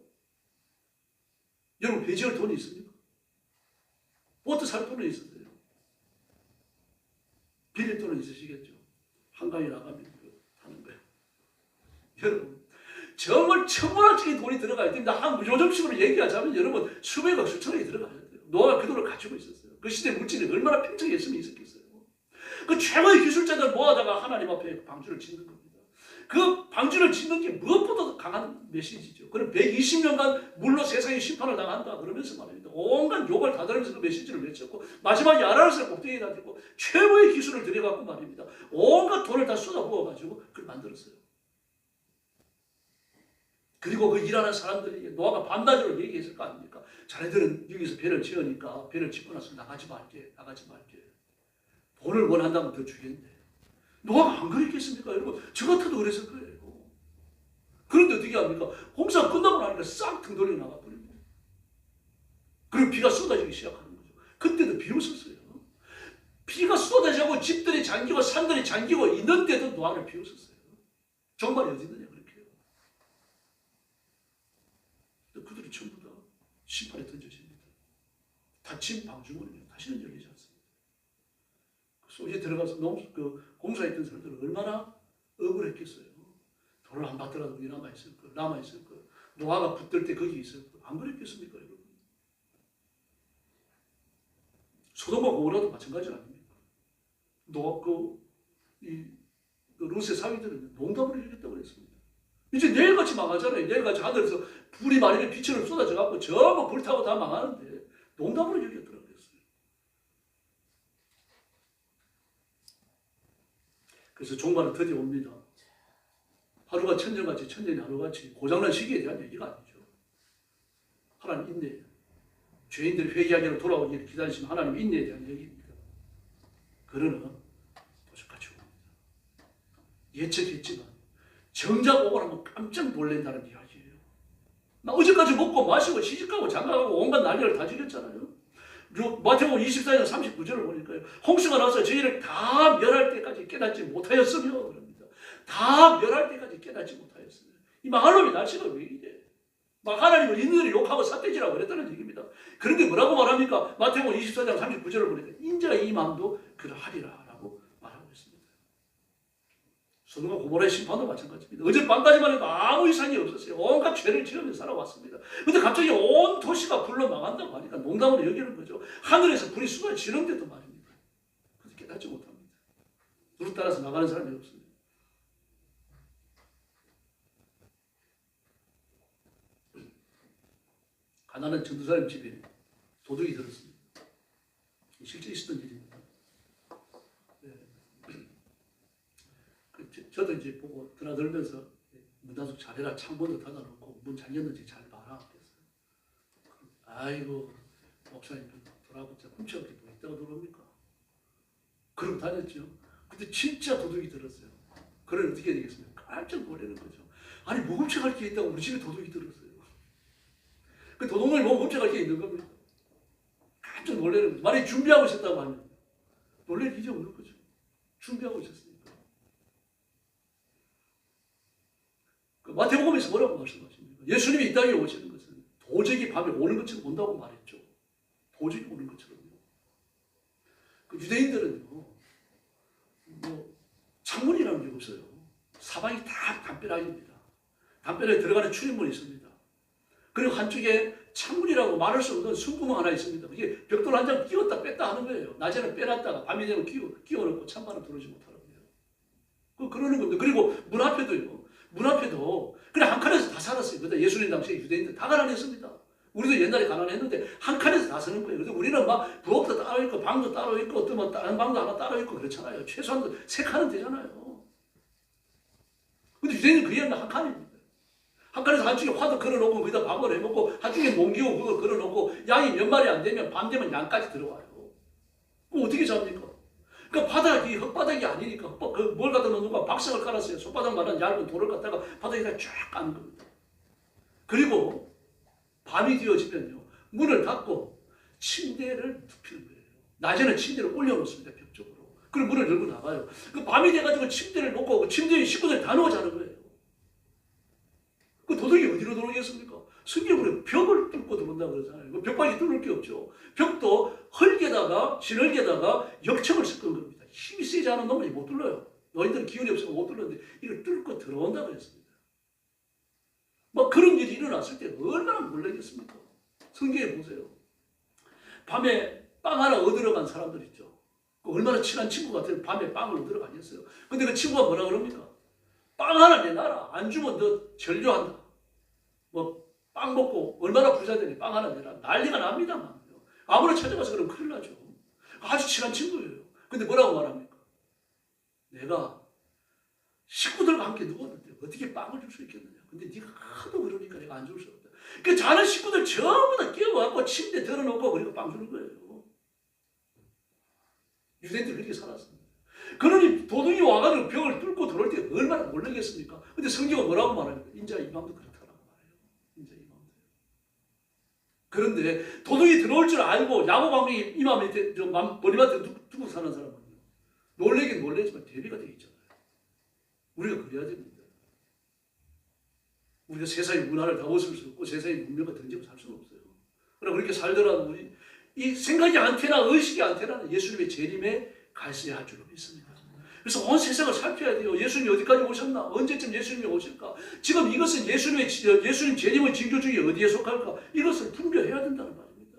여러분, 배 지을 돈이 있습니까? 보트 살 돈은 있었어요. 빌릴 돈은 있으시겠죠. 한강에 나가면 하는 거예요. 여러분, 정말 천문학적인 돈이 들어가야 됩니다. 요즘식으로 얘기하자면 여러분 수백억 수천억이 들어가야 돼요. 노아가 그 돈을 가지고 있었어요. 그 시대 물질이 얼마나 팽창했으면 있었겠어요. 그 최고의 기술자들 모아다가 하나님 앞에 방주를 짓는 겁니다. 그 방주를 짓는 게 무엇보다도 강한 메시지죠. 그럼 120년간 물로 세상의 심판을 당한다 그러면서 말입니다. 온갖 욕을 다 들으면서 그 메시지를 외쳤고 마지막에 아라르스 꼭대기에 놔두고 최고의 기술을 들여갖고 말입니다. 온갖 돈을 다 쏟아부어가지고 그걸 만들었어요. 그리고 그 일하는 사람들에게 노아가 반나절을 얘기했을 거 아닙니까? 자네들은 여기서 배를 지으니까 배를 짓고 나서 나가지 말게. 돈을 원한다면 더 주겠는데. 노아가 안 그랬겠습니까? 여러분, 저 같아도 그랬을 거예요. 그런데 어떻게 합니까? 공사 끝나고 나니까 싹 등 돌려 나가버립니다. 그리고 비가 쏟아지기 시작하는 거죠. 그때도 비웃었어요. 비가 쏟아지고 집들이 잠기고 산들이 잠기고 있는데도 노아를 비웃었어요. 정말 어디 있느냐 그렇게 해요. 그들이 전부 다 심판에 던져집니다. 닫힌 방주머니에 다시는 열리지 않습니다. 속에 들어가서 공사했던 사람들은 얼마나 억울했겠어요. 돈을 안 받더라도 거기 남아있을 거. 노아가 붙들 때 거기 있을 거. 안 그랬겠습니까, 여러분? 소돔과 고모라도 마찬가지 아닙니까? 노아 롯의 사위들은 농담으로 이겼다고 그랬습니다. 이제 내일같이 망하잖아요. 내일같이 하늘에서 불이 마련에 빛을 쏟아져갖고 전부 불타고 다 망하는데 농담으로 이겼더라고요. 그래서 종말은 드디어 옵니다. 하루가 천년같이 천년이 하루같이 고장난 시기에 대한 얘기가 아니죠. 하나님 인내, 죄인들이 회개하기로 돌아오기를 기다리시는 하나님 인내에 대한 얘기입니다. 그러나 도적같이 옵니다. 예측했지만 정작 오고 나면 깜짝 놀란다는 이야기예요. 나 어제까지 먹고 마시고 시집가고 장가가고 온갖 난리를 다 지겼잖아요. 마태복음 24장 39절을 보니까요. 홍수가 나서 저희를 다 멸할 때까지 깨닫지 못하였으며 그럽니다. 다 멸할 때까지 깨닫지 못하였으며. 이 망할 놈이 날씨가 왜 이래? 막 하나님을 인들이 욕하고 삿대질하고 그랬다는 얘기입니다. 그런데 뭐라고 말합니까? 마태복음 24장 39절을 보니까 인자가 이 마음도 그러하리라 라고 말하고 있습니다. 소돔과 고모라의 심판도 마찬가지입니다. 어젯밤까지만 해도 아무 이상이 없었어요. 온갖 죄를 지으면서 살아왔습니다. 그런데 갑자기 온 도시가 불로 망한다고 하니까 농담으로 여기는 거죠. 하늘에서 불이 쏟아지는데도 말입니다. 그래서 깨닫지 못합니다. 누구 따라서 나가는 사람이 없습니다. 가난한 전도사님 집에 도둑이 들었습니다. 실제 있었던 일입니다. 저도 이제 보고 드나들면서 문단속 잘해라, 창문도 닫아놓고 문 잠겼는지 잘 봐라 그랬어요. 아이고 목사님 돌아보자 훔쳐가게 뭐 있다고 들어옵니까? 그러고 다녔죠. 근데 진짜 도둑이 들었어요. 그래 어떻게 되겠습니까? 깜짝 놀라는 거죠. 아니 뭐 훔쳐갈 게 있다고 우리 집에 도둑이 들었어요. 그 도둑을 뭐 훔쳐갈 게 있는 겁니다. 깜짝 놀라는 거죠. 만약에 준비하고 있었다고 하면 놀랄 일이 없는 거죠. 준비하고 있었으니까. 마태복음에서 뭐라고 말씀하십니까? 예수님이 이 땅에 오시는 것은 도적이 밤에 오는 것처럼 온다고 말했죠. 도적이 오는 것처럼요. 그 유대인들은요, 뭐 창문이라는 게 없어요. 사방이 다 담벼락입니다. 담벼락에 들어가는 출입문이 있습니다. 그리고 한쪽에 창문이라고 말할 수 없는 숨구멍 하나 있습니다. 그게 벽돌 한 장 끼웠다 뺐다 하는 거예요. 낮에는 빼놨다가 밤이 되면 끼워놓고 찬바람 들어오지 못하는 거예요. 그러는 겁니다. 그리고 문 앞에도 그냥 한 칸에서 다 살았어요. 그때 예수님 당시에 유대인들 다 가난했습니다. 우리도 옛날에 가난했는데 한 칸에서 다 사는 거예요. 그래서 우리는 막 부엌도 따로 있고 방도 따로 있고 어떤 뭐 다른 방도 하나 따로 있고 그렇잖아요. 최소한 3칸은 되잖아요. 근데 유대인은 그게 한 칸입니다. 한 칸에서 한쪽에 화도 걸어놓고 거기다 밥을 해먹고 한쪽에 몽기고 그걸 걸어놓고 양이 몇 마리 안 되면 밤 되면 양까지 들어와요. 그럼 어떻게 잡니까? 그러니까 바닥이 흙바닥이 아니니까 뭘 갖다 놓는가 박석을 깔았어요. 손바닥만한 얇은 돌을 갖다가 바닥에다 쫙 까는 겁니다. 그리고 밤이 되어지면요 문을 닫고 침대를 눕히는 거예요. 낮에는 침대를 올려놓습니다. 벽 쪽으로. 그리고 문을 열고 나가요. 그 밤이 돼가지고 침대를 놓고 그 침대에 식구들이 다 누워 자는 거예요. 그 도둑이 어디로 들어오겠습니까? 성경으로 벽을 뚫고 들어온다고 그러잖아요. 그 벽밖에 뚫을 게 없죠. 벽도 흙에다가 진흙에다가 역청을 섞은 겁니다. 힘이 세지 않은 놈은 못 뚫어요. 너희들은 기운이 없어서 못 뚫는데 이걸 뚫고 들어온다고 했습니다. 막 그런 일이 일어났을 때 얼마나 놀라겠습니까? 성경에 보세요. 밤에 빵 하나 얻으러 간 사람들 있죠. 그 얼마나 친한 친구 같아요. 밤에 빵을 얻으러 가겠어요. 근데 그 친구가 뭐라 그럽니까? 빵 하나 내놔라. 안 주면 너 전료한다. 뭐 빵 먹고 얼마나 부자되니 빵 하나 내라. 난리가 납니다만. 아무나 찾아가서 그러면 큰일 나죠. 아주 친한 친구예요. 근데 뭐라고 말합니까? 내가 식구들과 함께 누웠는데 어떻게 빵을 줄 수 있겠느냐. 근데 네가 하도 그러니까 내가 안 줄 수 없다. 그 자는 식구들 전부 다 깨워갖고 침대 들어놓고 그리고 빵 주는 거예요. 유대인들이 그렇게 살았습니다. 그러니 도둑이 와가지고 벽을 뚫고 들어올 때 얼마나 놀라겠습니까? 근데 성경은 뭐라고 말합니까? 인자 이맘도 그렇다라고 말해요. 인자 이맘도. 그런데 도둑이 들어올 줄 알고 야곱 왕이 이맘에 머리맡에 두고 사는 사람은요. 놀래긴 놀래지만 대비가 되어 있잖아요. 우리가 그래야 됩니다. 우리가 세상의 문화를 다 벗을 수 없고 세상의 문명과 던지고 살 수는 없어요. 그러나 그렇게 살더라도 우리 이 생각이 않테나 의식이 않테나는 예수님의 재림에 가 있어야 할 줄로 믿습니다. 그래서 온 세상을 살펴야 돼요. 예수님이 어디까지 오셨나? 언제쯤 예수님이 오실까? 지금 이것은 예수님 재림의 징조 중에 어디에 속할까? 이것을 분별해야 된다는 말입니다.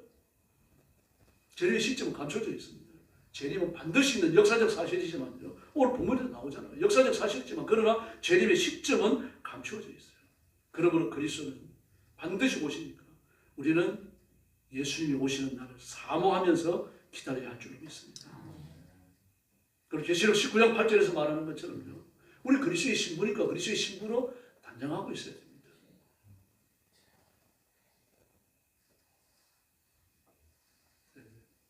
재림의 시점은 감춰져 있습니다. 재림은 반드시 있는 역사적 사실이지만요. 오늘 본문에도 나오잖아요. 역사적 사실이지만 그러나 재림의 시점은 감추어져 있어요. 그러므로 그리스도는 반드시 오시니까 우리는 예수님이 오시는 날을 사모하면서 기다려야 할 줄로 믿습니다. 그리고 계시록 19장 8절에서 말하는 것처럼요. 우리 그리스도의 신부니까 그리스도의 신부로 단장하고 있어야 됩니다.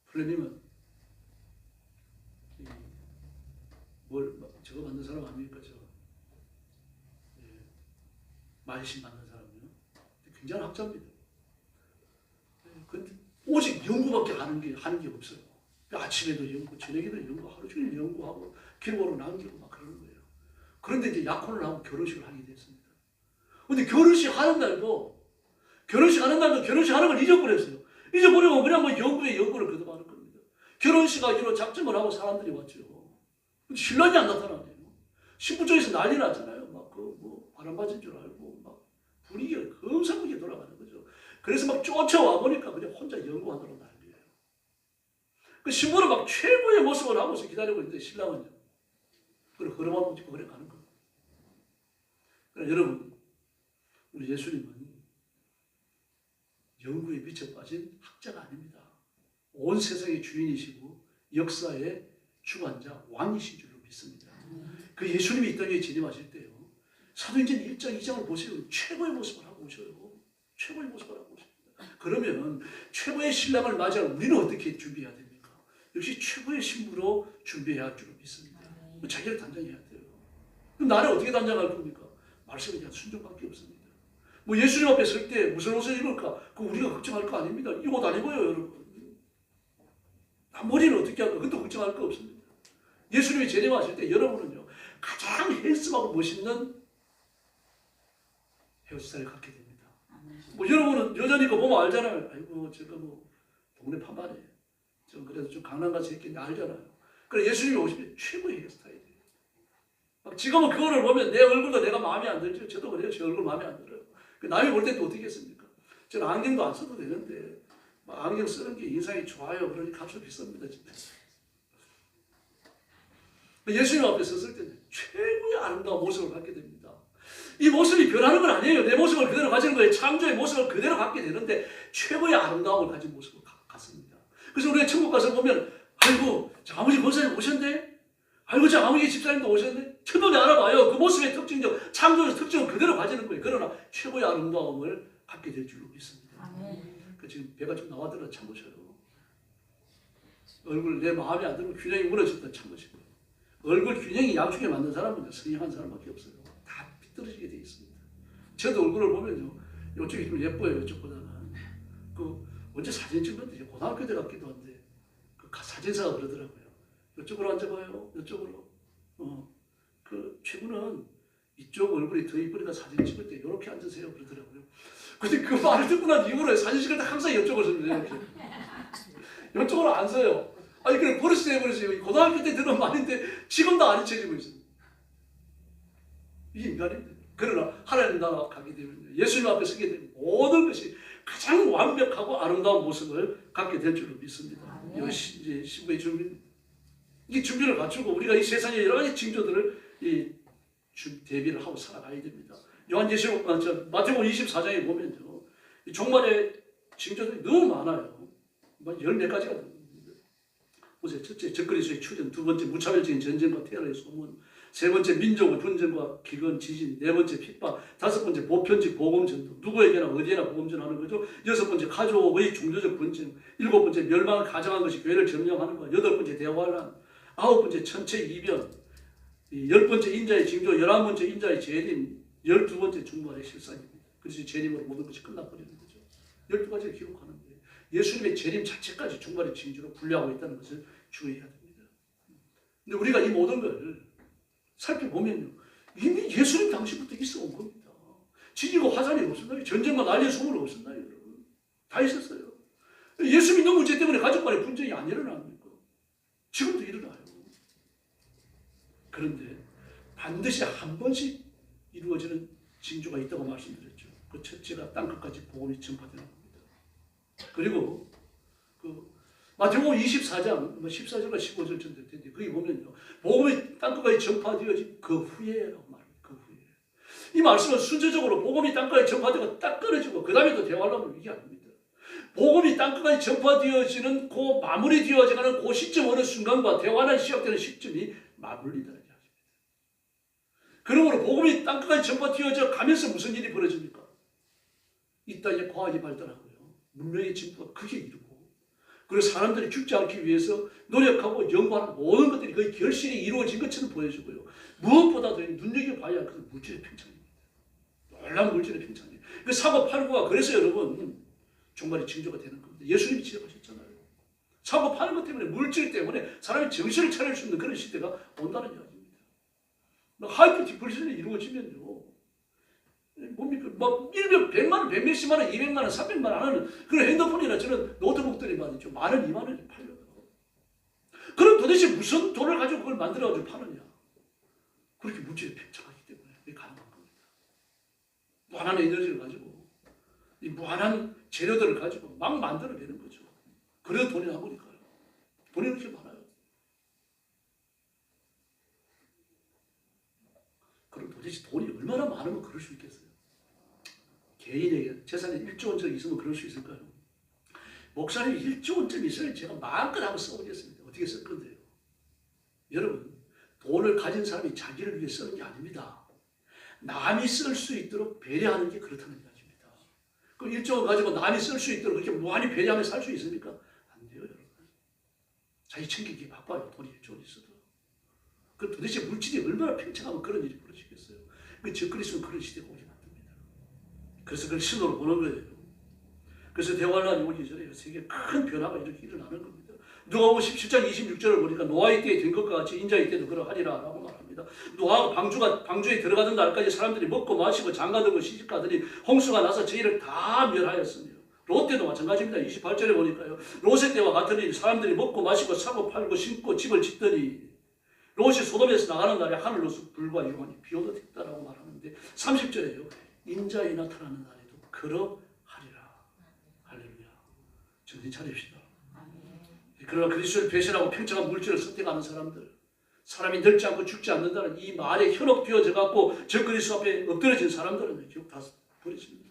플레님은 저거 만든 사람 아닙니까? 마이신 만든 사람이요. 굉장한 학자입니다. 근데 오직 연구밖에 하는 게 없어요. 아침에도 연구, 저녁에도 연구, 하루 종일 연구하고 기록으로 남기고 막 그러는 거예요. 그런데 이제 약혼을 하고 결혼식을 하게 됐습니다. 근데 결혼식 하는 날도 결혼식 하는 걸 잊어버렸어요. 잊어버리고 그냥 뭐 연구에 연구를 거듭하는 겁니다. 결혼식 하기로 작정을 하고 사람들이 왔죠. 근데 신랑이 안 나타나네요. 신부 쪽에서 난리 났잖아요. 막 바람 맞은 줄 알고 막 분위기가 엄청나게 돌아가는 거죠. 그래서 막 쫓아와 보니까 그냥 혼자 연구하느라고 난리예요. 그 신부는 막 최고의 모습을 하고서 기다리고 있는데 신랑은요. 그리고 걸음만 붙이고 그래 가는 거예요. 그러니까 여러분, 우리 예수님은 연구에 미쳐 빠진 학자가 아닙니다. 온 세상의 주인이시고 역사의 주관자, 왕이신 줄로 믿습니다. 그 예수님이 이 땅에 재림하실 때요. 사도행전 1장, 2장을 보세요. 최고의 모습을 하고 오셔요. 최고의 모습을 하고 오십니다. 그러면 최고의 신랑을 맞이할 우리는 어떻게 준비해야 됩니까? 역시 최고의 신부로 준비해야 할 줄로 믿습니다. 자기를 단장해야 돼요. 그럼 나를 어떻게 단장할 겁니까? 말씀에 대한 순종밖에 없습니다. 뭐 예수님 앞에 설 때 무슨 옷을 입을까? 그거 우리가 걱정할 거 아닙니다. 이 옷 안 입어요, 여러분. 머리는 어떻게 할까? 그것도 걱정할 거 없습니다. 예수님이 재림하실 때 여러분은요, 가장 헬스하고 멋있는 헤어스타일을 갖게 됩니다. 뭐 여러분은 여전히 그거 보면 알잖아요. 아이고, 제가 뭐 동네 판단에 좀 그래도 좀 강남 가서 했겠는데 알잖아요. 그래 예수님이 오시면 최고의 헤어스타일이에요. 막 지금은 그거를 보면 내 얼굴도 내가 마음에 안 들죠. 저도 그래요. 제 얼굴 마음에 안 들어요. 남이 볼 때도 어떻게 했습니까? 저는 안경도 안 써도 되는데 막 안경 쓰는 게 인상이 좋아요. 그러니 값이 비쌉니다. 진짜. 예수님 앞에 섰을 때 최고의 아름다운 모습을 갖게 됩니다. 이 모습이 변하는 건 아니에요. 내 모습을 그대로 가지는 거예요. 창조의 모습을 그대로 갖게 되는데 최고의 아름다움을 가진 모습을 갖습니다. 그래서 우리가 천국 가서 보면 아이고 저 아버지 권사님 오셨네. 아이고 저 아버지 집사님도 오셨네. 천국에 알아봐요. 그 모습의 특징적 창조의 특징을 그대로 가지는 거예요. 그러나 최고의 아름다움을 갖게 될 줄로 믿습니다. 그 지금 배가 좀 나왔더라 참으셔요. 얼굴 내 마음에 안 들면 균형이 무너졌다 참으시고 얼굴 균형이 양쪽에 맞는 사람은 성형한 사람밖에 없어요. 다 비뚤어지게 돼 있습니다. 저도 얼굴을 보면요, 이쪽이 좀 예뻐요. 이쪽보다는. 그 언제 사진 찍는데 고등학교 때 같기도 한데 그 사진사가 그러더라고요. 이쪽으로 앉아봐요. 이쪽으로. 그 최고는 이쪽 얼굴이 더 이쁘니까 사진 찍을 때 이렇게 앉으세요. 그러더라고요. 근데 그 말을 듣고 난 이후로 사진 찍을 때 항상 이쪽으로 서요. 이쪽으로 안 서요. 아니 그래 버릇이 돼버렸어요. 고등학교 때 들은 말인데 지금도 안 잊혀지고 있습니다. 이게 인간입니다. 그러나 하나님 나라 가게 되면 예수님 앞에 서게 되면 모든 것이 가장 완벽하고 아름다운 모습을 갖게 될 줄로 믿습니다. 이제 신부의 이 준비를 갖추고 우리가 이 세상의 여러 가지 징조들을 대비를 하고 살아가야 됩니다. 마태복음 24장에 보면요, 이 종말의 징조들이 너무 많아요. 몇 가지가 됩니다. 보세요. 첫째, 적그리스도의 출현. 두 번째, 무차별적인 전쟁과 테러의 소문. 세 번째, 민족의 분쟁과 기근, 지진. 네 번째, 핍박. 다섯 번째, 보편적 복음전도. 누구에게나 어디에나 복음전하는 거죠. 여섯 번째, 가족의 종교적 분쟁. 일곱 번째, 멸망을 가정한 것이 교회를 점령하는 거. 여덟 번째, 대환란. 아홉 번째, 천체 이변. 열 번째, 인자의 징조. 11번째, 인자의 재림. 12번째, 중발의 실상입니다. 그래서 재림으로 모든 것이 끝나버리는 거죠. 12가지를 기록하는 거예요. 예수님의 재림 자체까지 중발의 징조로 분류하고 있다는 것을 주의해야 됩니다. 근데 우리가 이 모든 걸 살펴보면요, 이미 예수님 당시부터 있어 온 겁니다. 지진과 화산이 없었나요? 전쟁과 난리의 소문이 없었나요, 여러분? 다 있었어요. 예수 믿는 문제 때문에 가족 간의 분쟁이 안 일어납니까? 지금도 일어나요. 그런데 반드시 한 번씩 이루어지는 징조가 있다고 말씀드렸죠. 그 첫째가 땅끝까지 복음이 전파되는 겁니다. 그리고 마태복음 24장 14절과 15절 정도 될 텐데 거기 보면요, 복음이 땅끝까지 전파되어진 그 후에라고 말합니다. 그 후에. 이 말씀은 순서적으로 복음이 땅끝까지 전파되고 딱 끊어지고 그 다음에 또 대환란으로 이게 아닙니다. 복음이 땅끝까지 전파되어지는 그 마무리되어지는 그 시점 어느 순간과 대환란이 시작되는 시점이 맞물린다는 얘기입니다. 그러므로 복음이 땅끝까지 전파되어져 가면서 무슨 일이 벌어집니까? 이 땅에 과학이 발달하고요, 문명의 진보가 크게 이루고, 그리고 사람들이 죽지 않기 위해서 노력하고 연구하는 모든 것들이 거의 결실이 이루어진 것처럼 보여지고요. 무엇보다도 눈여겨봐야 그 물질의 팽창입니다. 놀라운 물질의 팽창이에요. 그 사고팔고가 그래서 여러분 종말의 징조가 되는 겁니다. 예수님이 지적하셨잖아요. 사고파는 것 때문에, 물질 때문에 사람이 정신을 차릴 수 있는 그런 시대가 온다는 이야기입니다. 하이퍼 디플레이션이 이루어지면요, 뭡니까? 막 100만 원, 100몇십만 원, 200만 원, 300만 원 하는 그런 핸드폰이나 저런 노트북들이 말이죠. 만 원, 2만 원에 팔려요. 그럼 도대체 무슨 돈을 가지고 그걸 만들어가지고 파느냐? 그렇게 물질이 팽창하기 때문에 그게 가능한 겁니다. 무한한 에너지를 가지고, 이 무한한 재료들을 가지고 막 만들어내는 거죠. 그래도 돈이 나오니까요. 돈이 그렇게 많아요. 그럼 도대체 돈이 얼마나 많으면 그럴 수 있겠어요? 개인에게 재산이 1조 원짜리 있으면 그럴 수 있을까요? 목사님이 1조 원쯤 있어야 제가 마음껏 한번 써보겠습니다. 어떻게 쓸 건데요? 여러분, 돈을 가진 사람이 자기를 위해 쓰는 게 아닙니다. 남이 쓸 수 있도록 배려하는 게 그렇다는 이야기입니다. 그럼 1조 원 가지고 남이 쓸 수 있도록 그렇게 무한히 배려하며 살 수 있습니까? 안 돼요, 여러분. 자기 챙기기 바빠요, 돈이 1조 원 있어도. 그 도대체 물질이 얼마나 팽창하면 그런 일이 벌어지겠어요? 그 적그리스도는 그런 시대가 오지 않습니다. 그래서 그걸 신호로 보는 거예요. 그래서 대환란이 오기 전에 세계에 큰 변화가 이렇게 일어나는 겁니다. 누가복음 17장 26절을 보니까 노아의 때에 된 것과 같이 인자의 때도 그러하리라 라고 말합니다. 노아가 방주에 들어가던 날까지 사람들이 먹고 마시고 장가들고 시집가더니 홍수가 나서 저희를 다 멸하였으며, 롯 때도 마찬가지입니다. 28절에 보니까요, 롯의 때와 같으니 사람들이 먹고 마시고 사고 팔고 심고 집을 짓더니 롯이 소돔에서 나가는 날에 하늘로서 불과 유황이 비오듯 했다라고 말하는데, 30절에요, 인자에 나타나는 날에도 그러하리라. 할렐루야. 정신 차립시다. 그러나 그리스도를 배신하고 팽창한 물질을 선택하는 사람들, 사람이 늙지 않고 죽지 않는다는 이 말에 현혹되어져 갖고 적그리스도 앞에 엎드려진 사람들은 기억 다 버려집니다.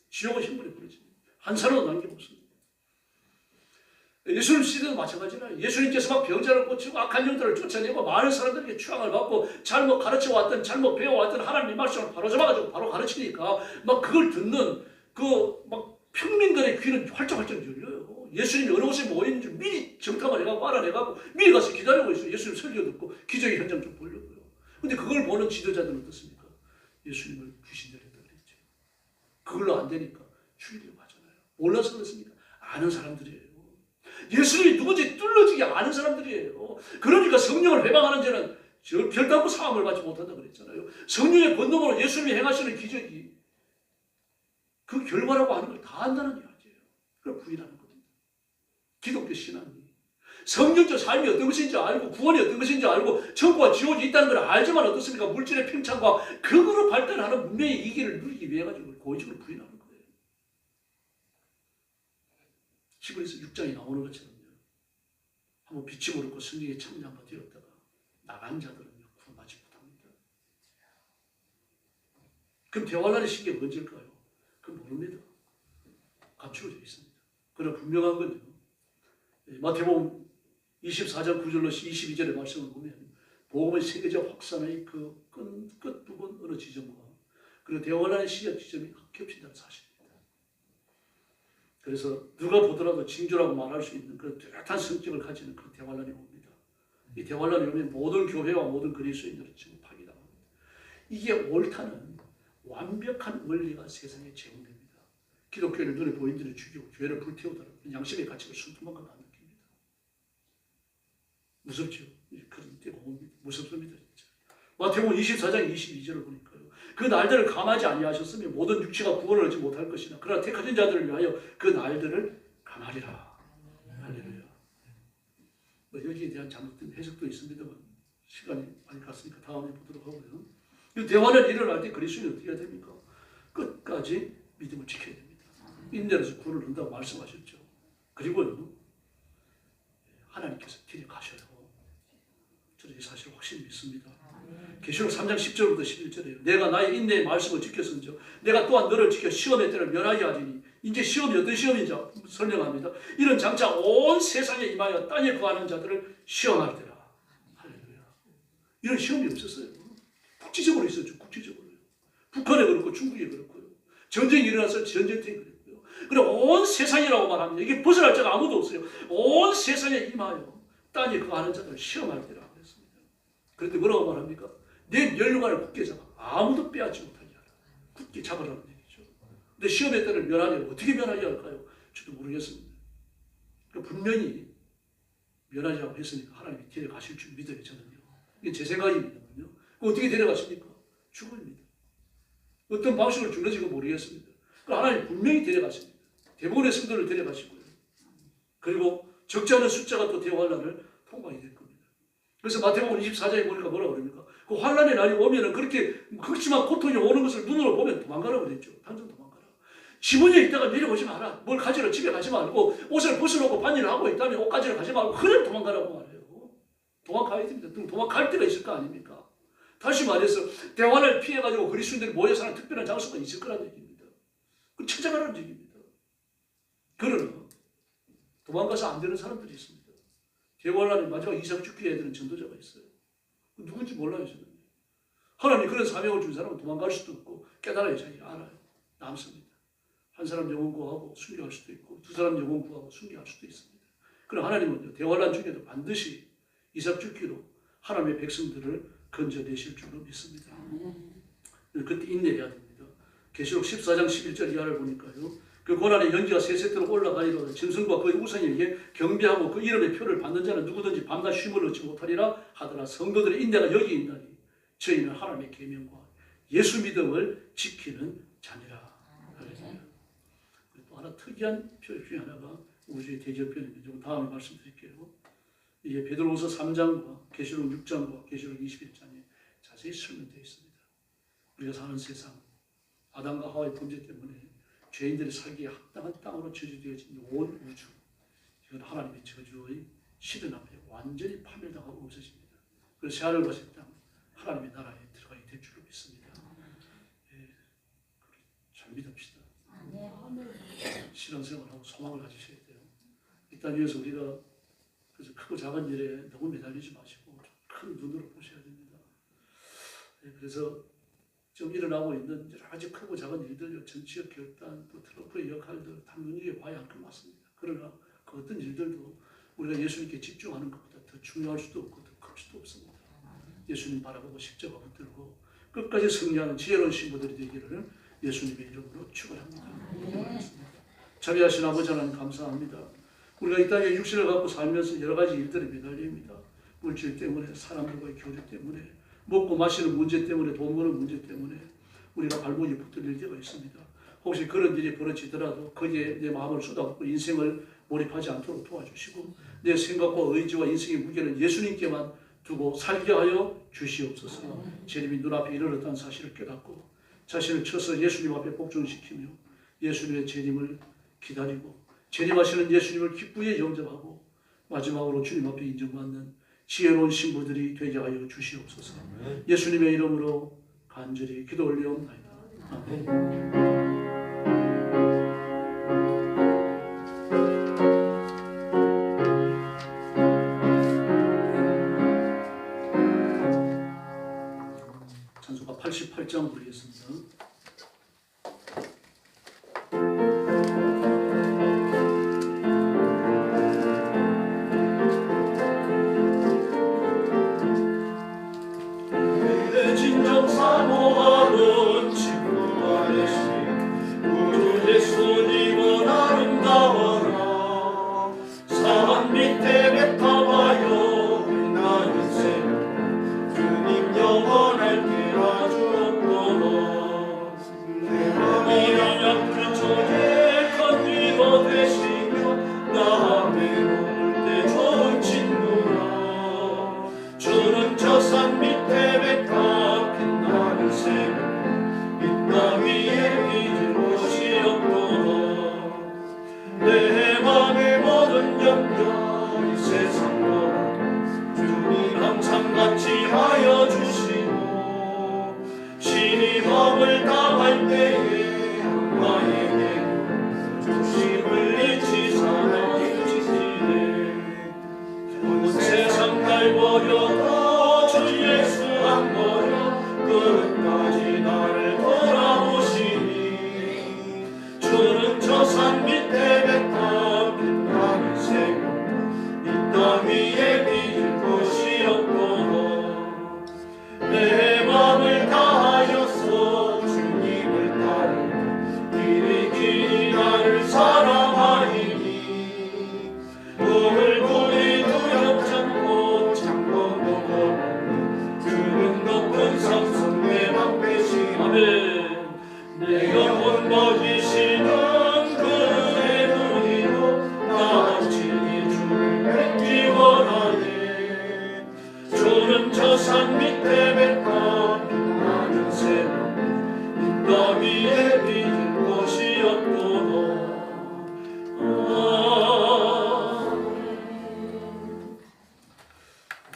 지옥의 형벌이 버려집니다. 한 사람도 남김없습니다. 예수님 시대도 마찬가지라. 예수님께서 막 병자를 고치고 악한 영들을 쫓아내고 많은 사람들에게 추앙을 받고 잘못 가르쳐왔던, 잘못 배워왔던 하나님의 말씀을 바로 잡아가지고 바로 가르치니까 막 그걸 듣는 그 막 평민들의 귀는 활짝활짝 열려요. 예수님이 어느 곳에 모이는지 미리 정탐을 해가고 알아내가고 미리 가서 기다리고 있어요. 예수님 설교 듣고 기적의 현장 좀 보려고요. 근데 그걸 보는 지도자들은 어떻습니까? 예수님을 귀신 들였다 그랬죠. 그걸로 안 되니까 죽이려고 하잖아요. 몰라서 그렇습니까? 아는 사람들이에요. 예수님이 누군지 뚫어지게 아는 사람들이에요. 그러니까 성령을 회방하는 자는 별다고 사함을 받지 못한다 그랬잖아요. 성령의 권능으로 예수님이 행하시는 기적이 그 결과라고 하는 걸 다 안다는 이야기예요. 그걸 부인하는 겁니다. 기독교 신앙이 성경적 삶이 어떤 것인지 알고 구원이 어떤 것인지 알고 천국과 지옥이 있다는 걸 알지만 어떻습니까? 물질의 팽창과 극으로 발달하는 문명의 이기를 누리기 위해 가지고 고의적으로 부인하는 거예요. 히브리서 6장에 나오는 것처럼요. 한번 빛이 모르고 승리에 참여한 바 되었다가 나간 자들은요 구원받지 못합니다. 그럼 대환란의 시기가 언제일까요? 그건 모릅니다. 감추어져 있습니다. 그러나 분명한 건요. 마태복음 24장 9절로 22절의 말씀을 보면 복음의 세계적 확산의 그 끝부분 어느 지점과 그리고 대환란의 시작 지점이 겹친다는 사실입니다. 그래서 누가 보더라도 징조라고 말할 수 있는 그런 뚜렷한 성격을 가지는 그런 대환란이 옵니다. 이 대환란이 오면 모든 교회와 모든 그리스도인들은 지금 파괴당합니다. 이게 옳다는 완벽한 원리가 세상에 제공됩니다. 기독교를 눈에 보이는 대로 죽이고 교회를 불태우더라도 양심의 가치가 순통한 것 같은 느낍니다. 무섭죠? 그런 때가 옵니다. 무섭습니다. 진짜. 마태복음 24장 22절을 보니까요. 그 날들을 감하지 아니하셨으면 모든 육체가 구원을 얻지 못할 것이나 그러나 택하신 자들을 위하여 그 날들을 감하리라. 할렐루야. 뭐 여기에 대한 잘못된 해석도 있습니다만 시간이 많이 갔으니까 다음에 보도록 하고요. 이 대환란이 일어날 때 그리스도인이 어떻게 해야 됩니까? 끝까지 믿음을 지켜야 됩니다. 인내로서 구원을 얻는다고 말씀하셨죠. 그리고요. 하나님께서 데려가셔요. 저는 이 사실을 확실히 믿습니다. 계시록 3장 10절부터 11절이에요. 내가 나의 인내의 말씀을 지켰은즉 내가 또한 너를 지켜 시험의 때를 면하게 하리니 이제 시험이 어떤 시험인지 설명합니다. 이런 장차 온 세상에 임하여 땅에 거하는 자들을 시험할 때라. 할렐루야. 이런 시험이 없었어요. 국지적으로 있었죠. 국지적으로요. 북한에 그렇고 중국에 그렇고요. 전쟁이 일어나서 전쟁터에 그랬고요. 그리고 온 세상이라고 말합니다. 이게 벗어날 자가 아무도 없어요. 온 세상에 임하여 땅에 거하는 자들을 시험할 때라 그랬습니다. 그런데 뭐라고 말합니까? 내 멸류관을 굳게 잡아 아무도 빼앗지 못하게 하라. 굳게 잡으라는 얘기죠. 근데 시험의 때를 면하려면 어떻게 면하게 할까요? 저도 모르겠습니다. 그러니까 분명히 면하자고 했으니까 하나님이 데려가실 줄 믿어요. 저는요. 이게 제 생각입니다만요. 어떻게 데려가십니까? 죽음입니다. 어떤 방식으로 죽는지 모르겠습니다. 그러니까 하나님 분명히 데려가십니다. 대부분의 성도를 데려가시고요. 그리고 적지 않은 숫자가 또 대환란을 통과하게 될 겁니다. 그래서 마태복음 24장에 보니까 뭐라고 그럽니까? 그 환란의 날이 오면은 그렇게 극심한 고통이 오는 것을 눈으로 보면 도망가라고 그랬죠. 당장 도망가라. 지붕에 있다가 내려오지 마라. 뭘 가지러 집에 가지 말고 옷을 벗어놓고 반일을 하고 있다면 옷 가지러 가지 말고 그냥 도망가라고 말해요. 도망가야 됩니다. 도망갈 때가 있을 거 아닙니까? 다시 말해서 대환을 피해가지고 그리스도인들이 모여 사는 특별한 장소가 있을 거라는 얘기입니다. 그 찾아가라는 얘기입니다. 그러나 도망가서 안 되는 사람들이 있습니다. 대환란의 마지막 이삭 죽기에 되는 전도자가 있어요. 누군지 몰라요. 저는. 하나님이 그런 사명을 준 사람은 도망갈 수도 없고 깨달아야 자기가 알아요. 남습니다. 한 사람 영혼 구하고 순교할 수도 있고 두 사람 영혼 구하고 순교할 수도 있습니다. 그러나 하나님은 대환란 중에도 반드시 이삭 죽기로 하나님의 백성들을 건져내실 줄로 믿습니다. 그때 인내해야 됩니다. 계시록 14장 11절 이하를 보니까요. 그 고난의 연기가 세 세트로 올라가리로다. 짐승과 그의 우상에게 경배하고 그 이름의 표를 받는 자는 누구든지 밤낮 쉼을 얻지 못하리라 하더라. 성도들의 인내가 여기 있나니 저희는 하나님의 계명과 예수 믿음을 지키는 자니라. 또 하나 특이한 표 중에 하나가 우주의 대절편입니다. 좀 다음에 말씀드릴게요. 이게 베드로후서 3장과 계시록 6장과 계시록 21장에 자세히 설명되어 있습니다. 우리가 사는 세상, 아담과 하와의 범죄 때문에 죄인들이 살기에 합당한 땅으로 저주되어진 온 우주, 이건 하나님의 저주의 시든 앞에 완전히 파멸당하고 없어집니다. 그래서 새하늘 같은 땅, 하나님의 나라에 들어가게 될 줄로 믿습니다. 잘 믿읍시다. 신앙생활하고 소망을 가지셔야 돼요. 이 땅 위에서 우리가 그래서 크고 작은 일에 너무 매달리지 마시고 큰 눈으로 보셔야 됩니다. 그래서 지금 일어나고 있는 여러 가지 크고 작은 일들, 정치적 결단, 또 트럼프의 역할들 다 눈여겨봐야 할 것 같습니다. 그러나 그 어떤 일들도 우리가 예수님께 집중하는 것보다 더 중요할 수도 없고 더 클 수도 없습니다. 예수님 바라보고 십자가 붙들고 끝까지 승리하는 지혜로운 신부들이 되기를 예수님의 이름으로 축원합니다. 자비하신 아버지 하나님 감사합니다. 우리가 이 땅에 육신을 갖고 살면서 여러 가지 일들에 매달립니다. 물질 때문에, 사람들과의 교류 때문에, 먹고 마시는 문제 때문에, 돈 버는 문제 때문에 우리가 발목이 붙들릴 때가 있습니다. 혹시 그런 일이 벌어지더라도 거기에 내 마음을 쏟아붓고 인생을 몰입하지 않도록 도와주시고 내 생각과 의지와 인생의 무게는 예수님께만 두고 살게 하여 주시옵소서. 재림이 눈앞에 이르렀다는 사실을 깨닫고 자신을 쳐서 예수님 앞에 복종시키며 예수님의 재림을 기다리고 재림하시는 예수님을 기쁘게 영접하고 마지막으로 주님 앞에 인정받는 지혜로운 신부들이 되게 하여 주시옵소서. 예수님의 이름으로 간절히 기도 올리옵나이다. 아멘. 찬송가 88장 부르겠습니다. 내 진정 사모하는 친구가 되신 구주 예수님은 아름다워라. 산 밑에 배탑하여 빛나는 새벽 주님 영원할 때라 주옵도록. 내 약한 처에 큰 위로 되시며 나 외로울 때 좋은 친구라. 주는 저 산 밑에 배탑 빛나는 새벽 이 땅 위에 비질 곳이 없도록. 내 맘의 모든 염려 이 세상보다 주님 항상 같이 하여 주시고 신이 마음을 당할 때에 나에게 조심을 잊지 사랑해 주시네. 온 세상 날 버려도 주 예수 안 버려 끝까지 나를 돌아보시니. 주는 저 산 밑에 배탑 빛나는 새벽 이 땅 위에 비질 곳이 없도록. 내 맘을 다하여서 주님을 따르 길이 나를 사랑하리니. 얼굴이 두렵지 않고 창고도 걸어 그는 높은 산성 내 방패시. 아멘. 내 영혼 먹이시는 그의 눈이로 나 친히 주를 뵙기 원하네. 주는 저 산 밑에 배탑 빛나는 새벽 이 땅 위에 비질 곳이 없도록.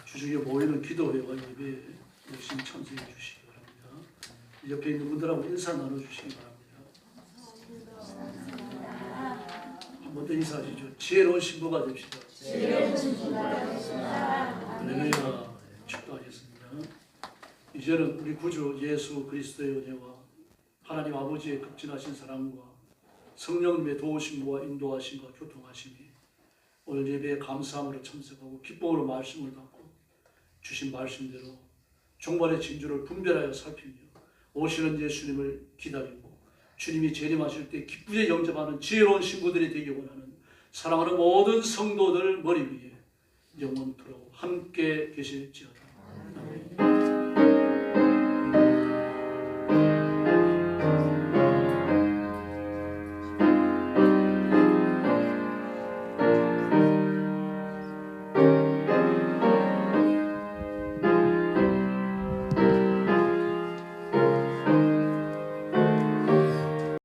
주중에 모이는 기도회와 예배 열심히 참석해 주시기 바랍니다. 옆에 있는 분들하고 인사 나눠주시기 바랍니다. 한 번 더 인사하시죠. 지혜로운 신부가 됩시다. 할렐루야. 축도하겠습니다. 이제는 우리 구주 예수 그리스도의 은혜와 하나님 아버지의 극진하신 사랑과 성령님의 도우심과 인도하심과 교통하심이 오늘 예배에 감사함으로 참석하고 기쁨으로 말씀을 받고 주신 말씀대로 종말의 진주를 분별하여 살피며 오시는 예수님을 기다리고 주님이 재림하실 때 기쁘게 영접하는 지혜로운 신부들이 되기 원하는 사랑하는 모든 성도들 머리 위에 영원토록 함께 계실지어다. 아멘.